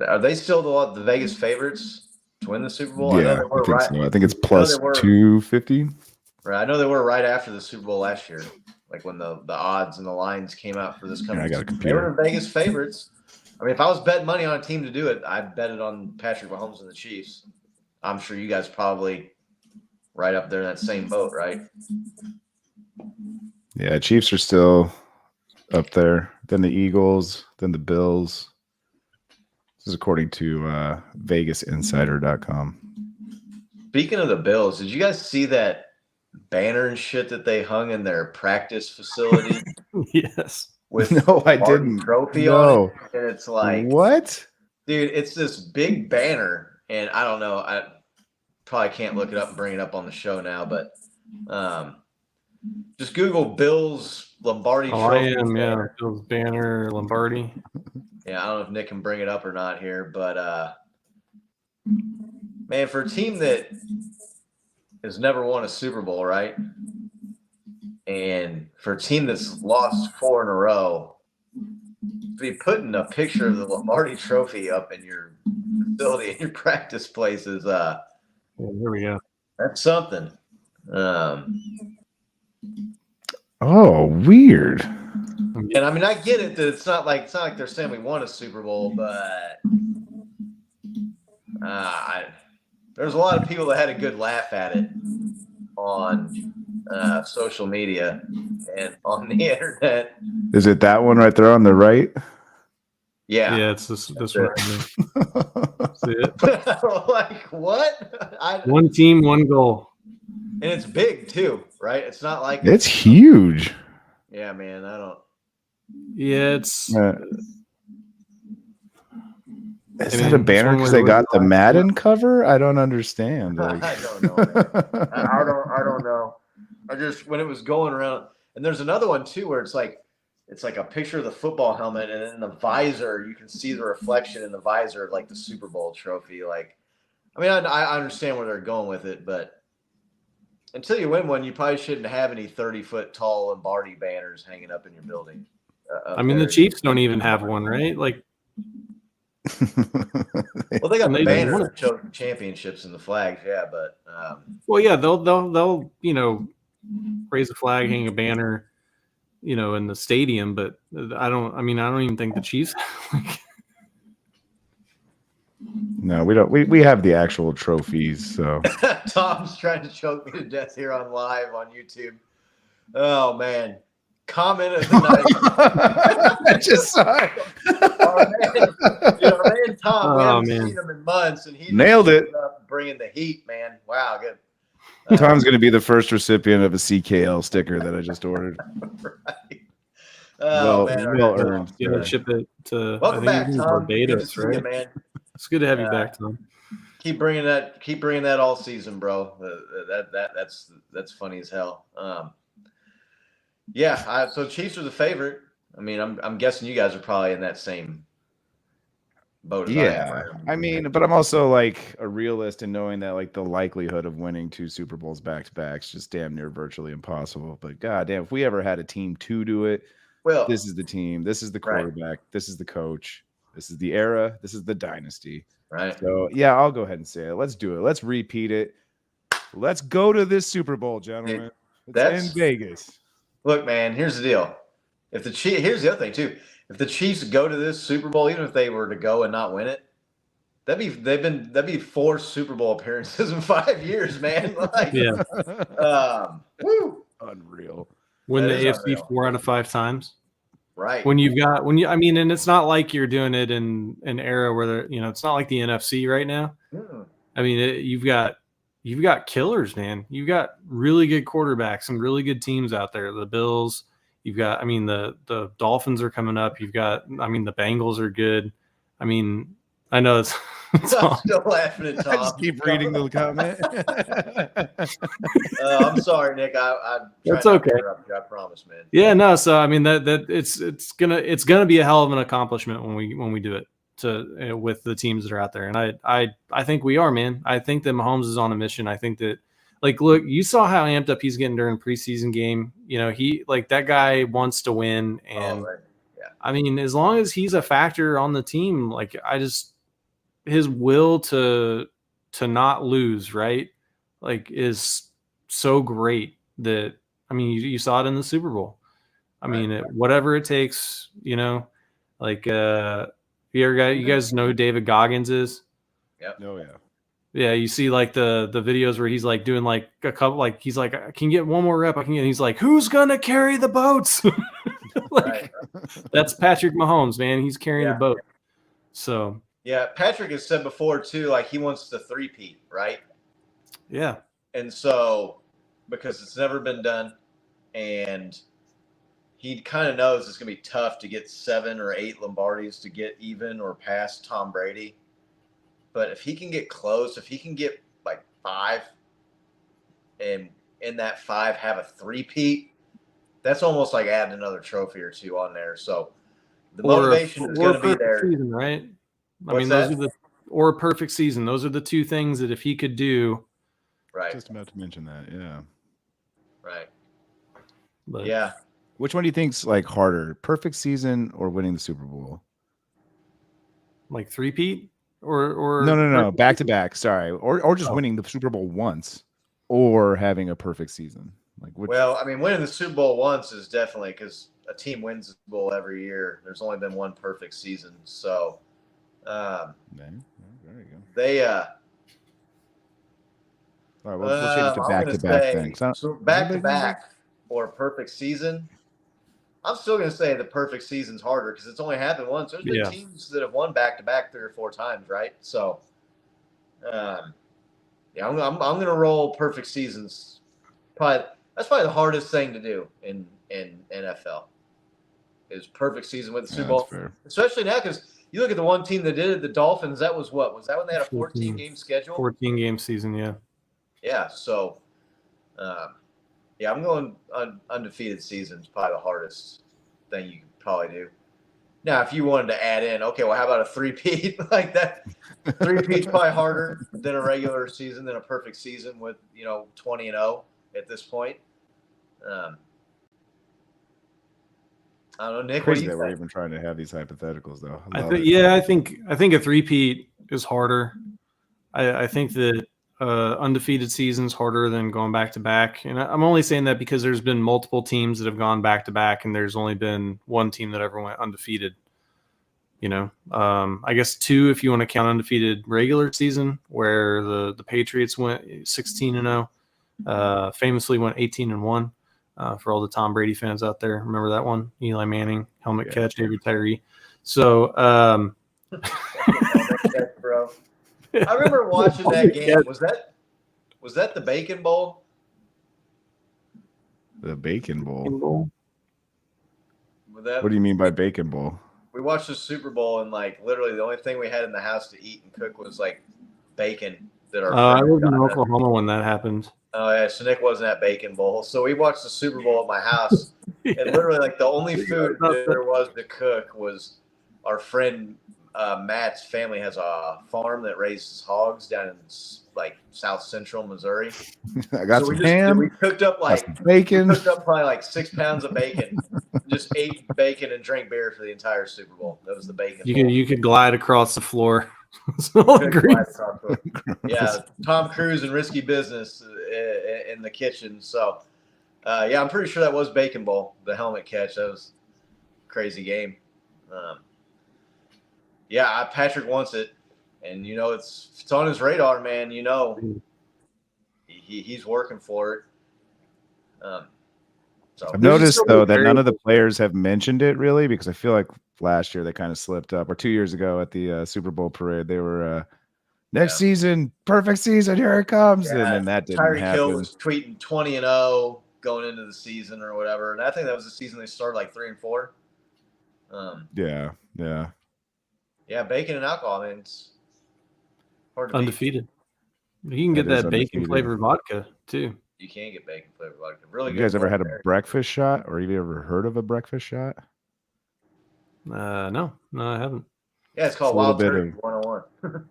[SPEAKER 5] Are they still the Vegas favorites to win the Super Bowl?
[SPEAKER 4] Yeah, I think so. I think it's plus 250.
[SPEAKER 5] Right, I know they were right after the Super Bowl last year, like when the odds and the lines came out for this coming.
[SPEAKER 4] I got a
[SPEAKER 5] season.
[SPEAKER 4] computer.
[SPEAKER 5] They were Vegas favorites. I mean, if I was betting money on a team to do it, I'd bet it on Patrick Mahomes and the Chiefs. I'm sure you guys probably right up there in that same boat, right?
[SPEAKER 4] Yeah, Chiefs are still up there. then the Eagles, then the Bills. This is according to VegasInsider.com.
[SPEAKER 5] Speaking of the Bills, did you guys see that banner and shit that they hung in their practice facility
[SPEAKER 2] Yes.
[SPEAKER 5] with
[SPEAKER 4] No, I
[SPEAKER 5] Martin
[SPEAKER 4] didn't.
[SPEAKER 5] Trophy
[SPEAKER 4] No.
[SPEAKER 5] on it? And it's like,
[SPEAKER 4] What?
[SPEAKER 5] dude, it's this big banner, and I don't know. I probably can't look it up and bring it up on the show now, but just Google Bills Lombardi
[SPEAKER 2] Oh, I
[SPEAKER 5] Trophy.
[SPEAKER 2] am. Yeah,
[SPEAKER 5] banner.
[SPEAKER 2] Bills banner Lombardi.
[SPEAKER 5] Yeah, I don't know if Nick can bring it up or not here, but man, for a team that has never won a Super Bowl, right? And for a team that's lost 4 in a row, to be putting a picture of the Lombardi Trophy up in your facility, in your practice places,
[SPEAKER 2] Yeah, here we go.
[SPEAKER 5] that's something.
[SPEAKER 4] Oh, weird.
[SPEAKER 5] And I mean, I get it that it's not like they're saying we won a Super Bowl, but there's a lot of people that had a good laugh at it on social media and on the internet.
[SPEAKER 4] Is it that one right there on the right?
[SPEAKER 5] Yeah.
[SPEAKER 2] Yeah, it's this one. Right here. See it?
[SPEAKER 5] Like what?
[SPEAKER 2] One team, one goal.
[SPEAKER 5] And it's big too, right? It's not like
[SPEAKER 4] It's huge.
[SPEAKER 5] Yeah, man. I don't.
[SPEAKER 2] Yeah, it's.
[SPEAKER 4] Is
[SPEAKER 2] I
[SPEAKER 4] that
[SPEAKER 2] mean,
[SPEAKER 4] a banner
[SPEAKER 2] it's one
[SPEAKER 4] because
[SPEAKER 2] way
[SPEAKER 4] they
[SPEAKER 2] to
[SPEAKER 4] got
[SPEAKER 2] look
[SPEAKER 4] the
[SPEAKER 2] at it.
[SPEAKER 4] Madden cover? I don't understand.
[SPEAKER 5] I don't know. Man. I don't know. I just when it was going around, and there's another one too where it's like a picture of the football helmet, and in the visor you can see the reflection in the visor of like the Super Bowl trophy. Like, I mean, I understand where they're going with it, but until you win one, you probably shouldn't have any 30-foot tall Lombardi banners hanging up in your building.
[SPEAKER 2] I mean, the Chiefs don't even have one, right? Like,
[SPEAKER 5] well, they got
[SPEAKER 2] and
[SPEAKER 5] the
[SPEAKER 2] they
[SPEAKER 5] banners
[SPEAKER 2] won
[SPEAKER 5] that show championships and the flags, yeah, but
[SPEAKER 2] well, yeah, they'll raise a flag, hang a banner, in the stadium, but I don't even think the Chiefs.
[SPEAKER 4] No, we don't. We have the actual trophies. So
[SPEAKER 5] Tom's trying to choke me to death here on live on YouTube. Oh man, comment of the night.
[SPEAKER 4] I just saw it.
[SPEAKER 5] Our man Tom, we
[SPEAKER 2] Oh,
[SPEAKER 5] haven't
[SPEAKER 2] man.
[SPEAKER 5] seen him in months, and he
[SPEAKER 4] Nailed
[SPEAKER 5] just
[SPEAKER 4] it.
[SPEAKER 5] showed up bringing the heat, man. Wow, good.
[SPEAKER 4] Tom's going to be the first recipient of a CKL sticker that I just ordered.
[SPEAKER 5] Right. Oh man,
[SPEAKER 4] well earned.
[SPEAKER 2] Yeah,
[SPEAKER 4] sir.
[SPEAKER 2] ship it to.
[SPEAKER 5] Welcome
[SPEAKER 2] I think
[SPEAKER 5] back,
[SPEAKER 2] it's
[SPEAKER 5] Tom. Good to
[SPEAKER 2] Barbados,
[SPEAKER 5] see you,
[SPEAKER 2] right?
[SPEAKER 5] man.
[SPEAKER 2] It's good to have you back, Tom.
[SPEAKER 5] Keep bringing that all season, bro. That's funny as hell. Yeah. So Chiefs are the favorite. I mean, I'm guessing you guys are probably in that same boat as I am.
[SPEAKER 4] Yeah,
[SPEAKER 5] Right?
[SPEAKER 4] I mean, but I'm also like a realist in knowing that like the likelihood of winning 2 Super Bowls back to back is just damn near virtually impossible. But goddamn, if we ever had a team to do it,
[SPEAKER 5] Well,
[SPEAKER 4] this is the team. This is the quarterback. This is the coach. This is the era. This is the dynasty.
[SPEAKER 5] right.
[SPEAKER 4] So yeah, I'll go ahead and say it. Let's do it. Let's repeat it. Let's go to this Super Bowl, gentlemen. It's in Vegas.
[SPEAKER 5] Look, man. Here's the deal. Here's the other thing too. If the Chiefs go to this Super Bowl, even if they were to go and not win it, that'd be 4 Super Bowl appearances in 5 years, man. Like,
[SPEAKER 2] Yeah,
[SPEAKER 5] woo.
[SPEAKER 4] Unreal.
[SPEAKER 2] win the
[SPEAKER 5] That is
[SPEAKER 2] AFC
[SPEAKER 5] unreal.
[SPEAKER 2] 4 out of 5 times.
[SPEAKER 5] Right.
[SPEAKER 2] And it's not like you're doing it in an era where it's not like the NFC right now.
[SPEAKER 5] Mm.
[SPEAKER 2] I mean, you've got killers, man. You've got really good quarterbacks and really good teams out there. The Bills. You've got, the Dolphins are coming up. You've got, the Bengals are good. I mean, I know it's
[SPEAKER 5] I'm still laughing at Tom.
[SPEAKER 4] I just keep reading the comment.
[SPEAKER 5] I'm sorry, Nick. I'm
[SPEAKER 2] That's
[SPEAKER 5] trying not to
[SPEAKER 2] okay.
[SPEAKER 5] interrupt you, I promise, man.
[SPEAKER 2] yeah, no. So that it's gonna be a hell of an accomplishment when we do it with the teams that are out there, and I think we are, man. I think that Mahomes is on a mission. I think that. Like, look, you saw how amped up he's getting during preseason game. He that guy wants to win, and
[SPEAKER 5] Right. Yeah.
[SPEAKER 2] I mean, as long as he's a factor on the team, like his will to not lose, right? Like, is so great that you saw it in the Super Bowl. Whatever it takes, like you guys know who David Goggins is?
[SPEAKER 5] Yep.
[SPEAKER 4] Oh yeah.
[SPEAKER 2] Yeah, you see like the videos where he's like doing like a couple, like he's like, I can get one more rep. He's like, who's gonna carry the boats? Like, that's Patrick Mahomes, man. He's carrying the boat. So
[SPEAKER 5] yeah, Patrick has said before too, like he wants to three-peat, right?
[SPEAKER 2] yeah.
[SPEAKER 5] And so because it's never been done, and he kind of knows it's going to be tough to get 7 or 8 Lombardis to get even or past Tom Brady. But if he can get close, if he can get like 5, and in that 5 have a three-peat, that's almost like adding another trophy or 2 on there. So the motivation is going to be there.
[SPEAKER 2] Season, right? Those are or a perfect season. Those are the 2 things that if he could do.
[SPEAKER 5] Right.
[SPEAKER 4] Just about to mention that. Yeah.
[SPEAKER 5] Right.
[SPEAKER 2] But
[SPEAKER 5] yeah.
[SPEAKER 4] Which one do you think's like harder, perfect season or winning the Super Bowl?
[SPEAKER 2] Like three-peat or
[SPEAKER 4] no, back to back. Sorry, or just winning the Super Bowl once, or having a perfect season. Like,
[SPEAKER 5] well, I mean, winning the Super Bowl once is definitely because a team wins the Super Bowl every year. There's only been one perfect season, so
[SPEAKER 4] there you go.
[SPEAKER 5] They
[SPEAKER 4] all right, we'll change it to back-to-back things.
[SPEAKER 5] So back-to-back or a perfect season. I'm still going to say the perfect season's harder because it's only happened once. There's been teams that have won back-to-back 3 or 4 times, right? So, I'm going to roll perfect seasons. That's probably the hardest thing to do in NFL is perfect season with the Super Bowl, especially now because you look at the one team that did it, the Dolphins. That was what? Was that when they had a 14-game schedule?
[SPEAKER 2] 14-game season, yeah.
[SPEAKER 5] Yeah. So, I'm going undefeated season is probably the hardest thing you could probably do. Now, if you wanted to add in, okay, well, how about a three-peat like that? Three-peat's probably harder than a regular season, than a perfect season with 20-0 at this point. I don't know, Nick.
[SPEAKER 4] Crazy that we're even trying to have these hypotheticals, though.
[SPEAKER 2] I think a three-peat is harder. I think that undefeated season's harder than going back to back, and I'm only saying that because there's been multiple teams that have gone back to back, and there's only been one team that ever went undefeated. I guess 2 if you want to count undefeated regular season, where the Patriots went 16-0, famously went 18-1. For all the Tom Brady fans out there, remember that one? Eli Manning, helmet catch, David Tyree. So,
[SPEAKER 5] helmet catch, bro. I remember watching that game. Was that the Bacon Bowl?
[SPEAKER 4] The Bacon Bowl.
[SPEAKER 5] What
[SPEAKER 4] do you mean by Bacon Bowl?
[SPEAKER 5] We watched the Super Bowl, and like literally the only thing we had in the house to eat and cook was like bacon.
[SPEAKER 2] I lived in Oklahoma when that happened.
[SPEAKER 5] Oh yeah, so Nick wasn't at Bacon Bowl, so we watched the Super Bowl at my house, and literally like the only food that there was to cook was our friend Matt's family has a farm that raises hogs down in like South Central Missouri.
[SPEAKER 4] I got some ham.
[SPEAKER 5] We cooked up
[SPEAKER 4] bacon.
[SPEAKER 5] We cooked up probably like 6 pounds of bacon. Just ate bacon and drank beer for the entire Super Bowl. That was the Bacon Bowl.
[SPEAKER 2] You could glide across the floor.
[SPEAKER 5] Yeah, Tom Cruise and Risky Business in the kitchen. So, I'm pretty sure that was Bacon Bowl, the helmet catch. That was a crazy game. Patrick wants it, and it's on his radar, man. He's working for it. So
[SPEAKER 4] I've noticed though that none of the players have mentioned it really, because I feel like last year they kind of slipped up, or 2 years ago at the Super Bowl parade, they were next season, perfect season, here it comes, and then that didn't happen.
[SPEAKER 5] Tyreek Hill was tweeting 20-0 going into the season or whatever, and I think that was the season they started like 3-4. Yeah, bacon and alcohol. I mean, it's hard to
[SPEAKER 2] undefeated. Beat. You can get that bacon flavored vodka too.
[SPEAKER 5] You can get bacon flavored vodka. Really good.
[SPEAKER 4] You guys ever had a breakfast shot, or have you ever heard of a breakfast shot?
[SPEAKER 2] No, I haven't.
[SPEAKER 5] Yeah, it's called Wild Turkey 101.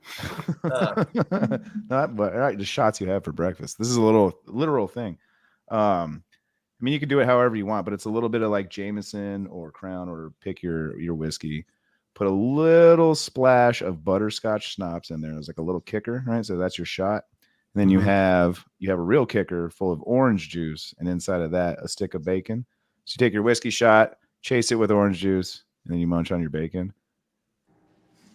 [SPEAKER 4] Not, but the shots you have for breakfast. This is a literal thing. I mean, you can do it however you want, but it's a little bit of like Jameson or Crown, or pick your whiskey. Put a little splash of butterscotch schnapps in there. It's like a little kicker, right? So that's your shot. And then you have a real kicker full of orange juice, and inside of that, a stick of bacon. So you take your whiskey shot, chase it with orange juice, and then you munch on your bacon.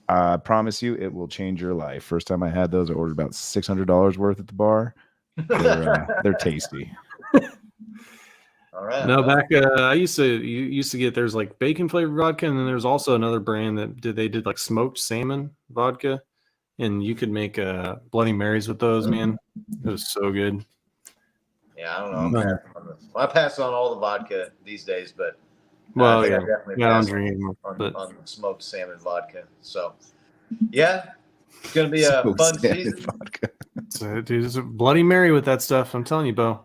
[SPEAKER 4] I promise you, it will change your life. First time I had those, I ordered about $600 worth at the bar. They're tasty.
[SPEAKER 5] All right.
[SPEAKER 2] No,
[SPEAKER 5] well,
[SPEAKER 2] back I used to get there's like bacon flavored vodka, and then there's also another brand that they did like smoked salmon vodka, and you could make Bloody Marys with those. Man, it was so good.
[SPEAKER 5] Yeah, I don't know.
[SPEAKER 2] No.
[SPEAKER 5] I pass on all the vodka these days, but I
[SPEAKER 2] Well,
[SPEAKER 5] think
[SPEAKER 2] yeah,
[SPEAKER 5] I definitely
[SPEAKER 2] yeah, I'm
[SPEAKER 5] pass
[SPEAKER 2] drinking, but
[SPEAKER 5] on smoked salmon vodka. So, yeah, it's going to be a
[SPEAKER 4] Smoked
[SPEAKER 5] fun
[SPEAKER 4] salmon
[SPEAKER 5] season.
[SPEAKER 4] vodka.
[SPEAKER 2] dude, it's a Bloody Mary with that stuff. I'm telling you, Bo.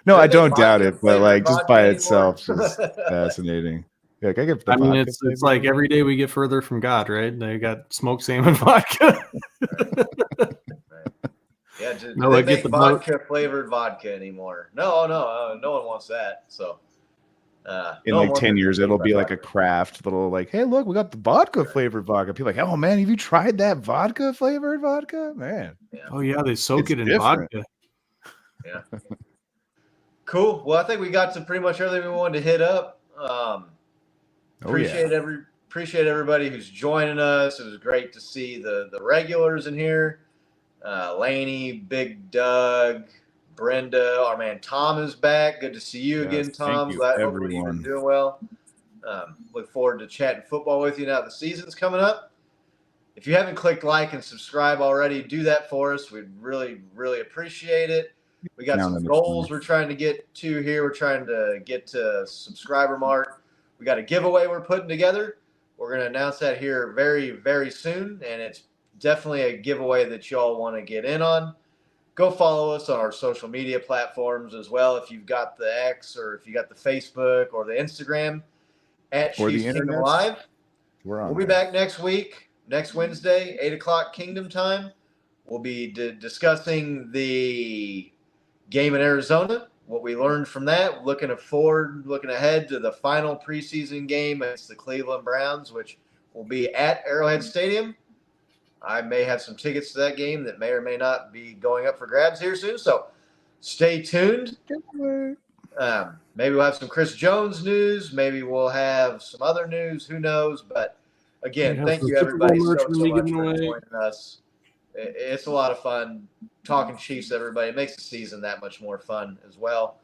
[SPEAKER 4] No,
[SPEAKER 5] Do
[SPEAKER 4] I
[SPEAKER 5] they make
[SPEAKER 4] don't doubt it, but
[SPEAKER 5] vodka-flavored
[SPEAKER 4] like just
[SPEAKER 5] vodka
[SPEAKER 4] by
[SPEAKER 5] anymore?
[SPEAKER 4] itself is fascinating. Yeah, can I get the
[SPEAKER 2] I mean,
[SPEAKER 4] vodka
[SPEAKER 2] it's
[SPEAKER 4] flavor?
[SPEAKER 2] like every day we get further from God, right? They got smoked salmon vodka.
[SPEAKER 5] Right. Yeah, do
[SPEAKER 2] No,
[SPEAKER 5] they
[SPEAKER 2] I get
[SPEAKER 5] make
[SPEAKER 2] the boat.
[SPEAKER 5] vodka-flavored vodka anymore? No, no one wants that. So,
[SPEAKER 4] In
[SPEAKER 5] no one
[SPEAKER 4] like
[SPEAKER 5] wants
[SPEAKER 4] 10
[SPEAKER 5] their
[SPEAKER 4] years,
[SPEAKER 5] drink
[SPEAKER 4] it'll
[SPEAKER 5] by
[SPEAKER 4] be like a
[SPEAKER 5] vodka.
[SPEAKER 4] craft little like, hey, look, we got the vodka flavored vodka. People are like, oh man, have you tried that vodka flavored vodka? Man,
[SPEAKER 2] Oh yeah, they soak
[SPEAKER 4] it's
[SPEAKER 2] it in
[SPEAKER 4] different.
[SPEAKER 2] vodka.
[SPEAKER 5] Yeah. Cool. Well, I think we got to pretty much everything we wanted to hit up.
[SPEAKER 4] Oh
[SPEAKER 5] Appreciate everybody who's joining us. It was great to see the regulars in here. Laney, Big Doug, Brenda, our man Tom is back. Good to see you
[SPEAKER 4] Yes,
[SPEAKER 5] again,
[SPEAKER 4] thank
[SPEAKER 5] Tom.
[SPEAKER 4] you,
[SPEAKER 5] Glad hopefully you've been
[SPEAKER 4] everyone.
[SPEAKER 5] doing well. Look forward to chatting football with you now that the season's coming up. If you haven't clicked like and subscribe already, do that for us. We'd really, really appreciate it. We got
[SPEAKER 4] Down
[SPEAKER 5] some
[SPEAKER 4] in the
[SPEAKER 5] goals
[SPEAKER 4] corner.
[SPEAKER 5] we're trying to get to here. We're trying to get to subscriber mark. We got a giveaway we're putting together. We're going to announce that here very, very soon, and it's definitely a giveaway that y'all want to get in on. Go follow us on our social media platforms as well. If you've got the X or if you got the Facebook or the Instagram at
[SPEAKER 4] Or the
[SPEAKER 5] Chiefs Kingdom
[SPEAKER 4] internet.
[SPEAKER 5] Live.
[SPEAKER 4] We're on
[SPEAKER 5] We'll be
[SPEAKER 4] there.
[SPEAKER 5] back next week, next Wednesday, 8 o'clock Kingdom time. We'll be discussing the game in Arizona, what we learned from that, looking ahead to the final preseason game against the Cleveland Browns, which will be at Arrowhead Stadium. I may have some tickets to that game that may or may not be going up for grabs here soon, so stay tuned. Maybe we'll have some Chris Jones news. Maybe we'll have some other news. Who knows? But again,
[SPEAKER 2] have
[SPEAKER 5] thank
[SPEAKER 2] some
[SPEAKER 5] you
[SPEAKER 2] Super Bowl
[SPEAKER 5] everybody
[SPEAKER 2] merch
[SPEAKER 5] so
[SPEAKER 2] we're gonna be
[SPEAKER 5] much
[SPEAKER 2] giving
[SPEAKER 5] for
[SPEAKER 2] away.
[SPEAKER 5] joining us. It's a lot of fun talking Chiefs, everybody. It makes the season that much more fun as well.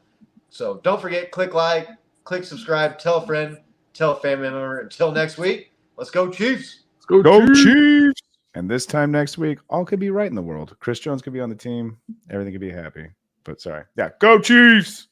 [SPEAKER 5] So don't forget, click like, click subscribe, tell a friend, tell a family member. Until next week, let's go Chiefs.
[SPEAKER 2] Let's
[SPEAKER 4] Go Chiefs! And this time next week, all could be right in the world. Chris Jones could be on the team. Everything could be happy. But sorry. Yeah, go Chiefs!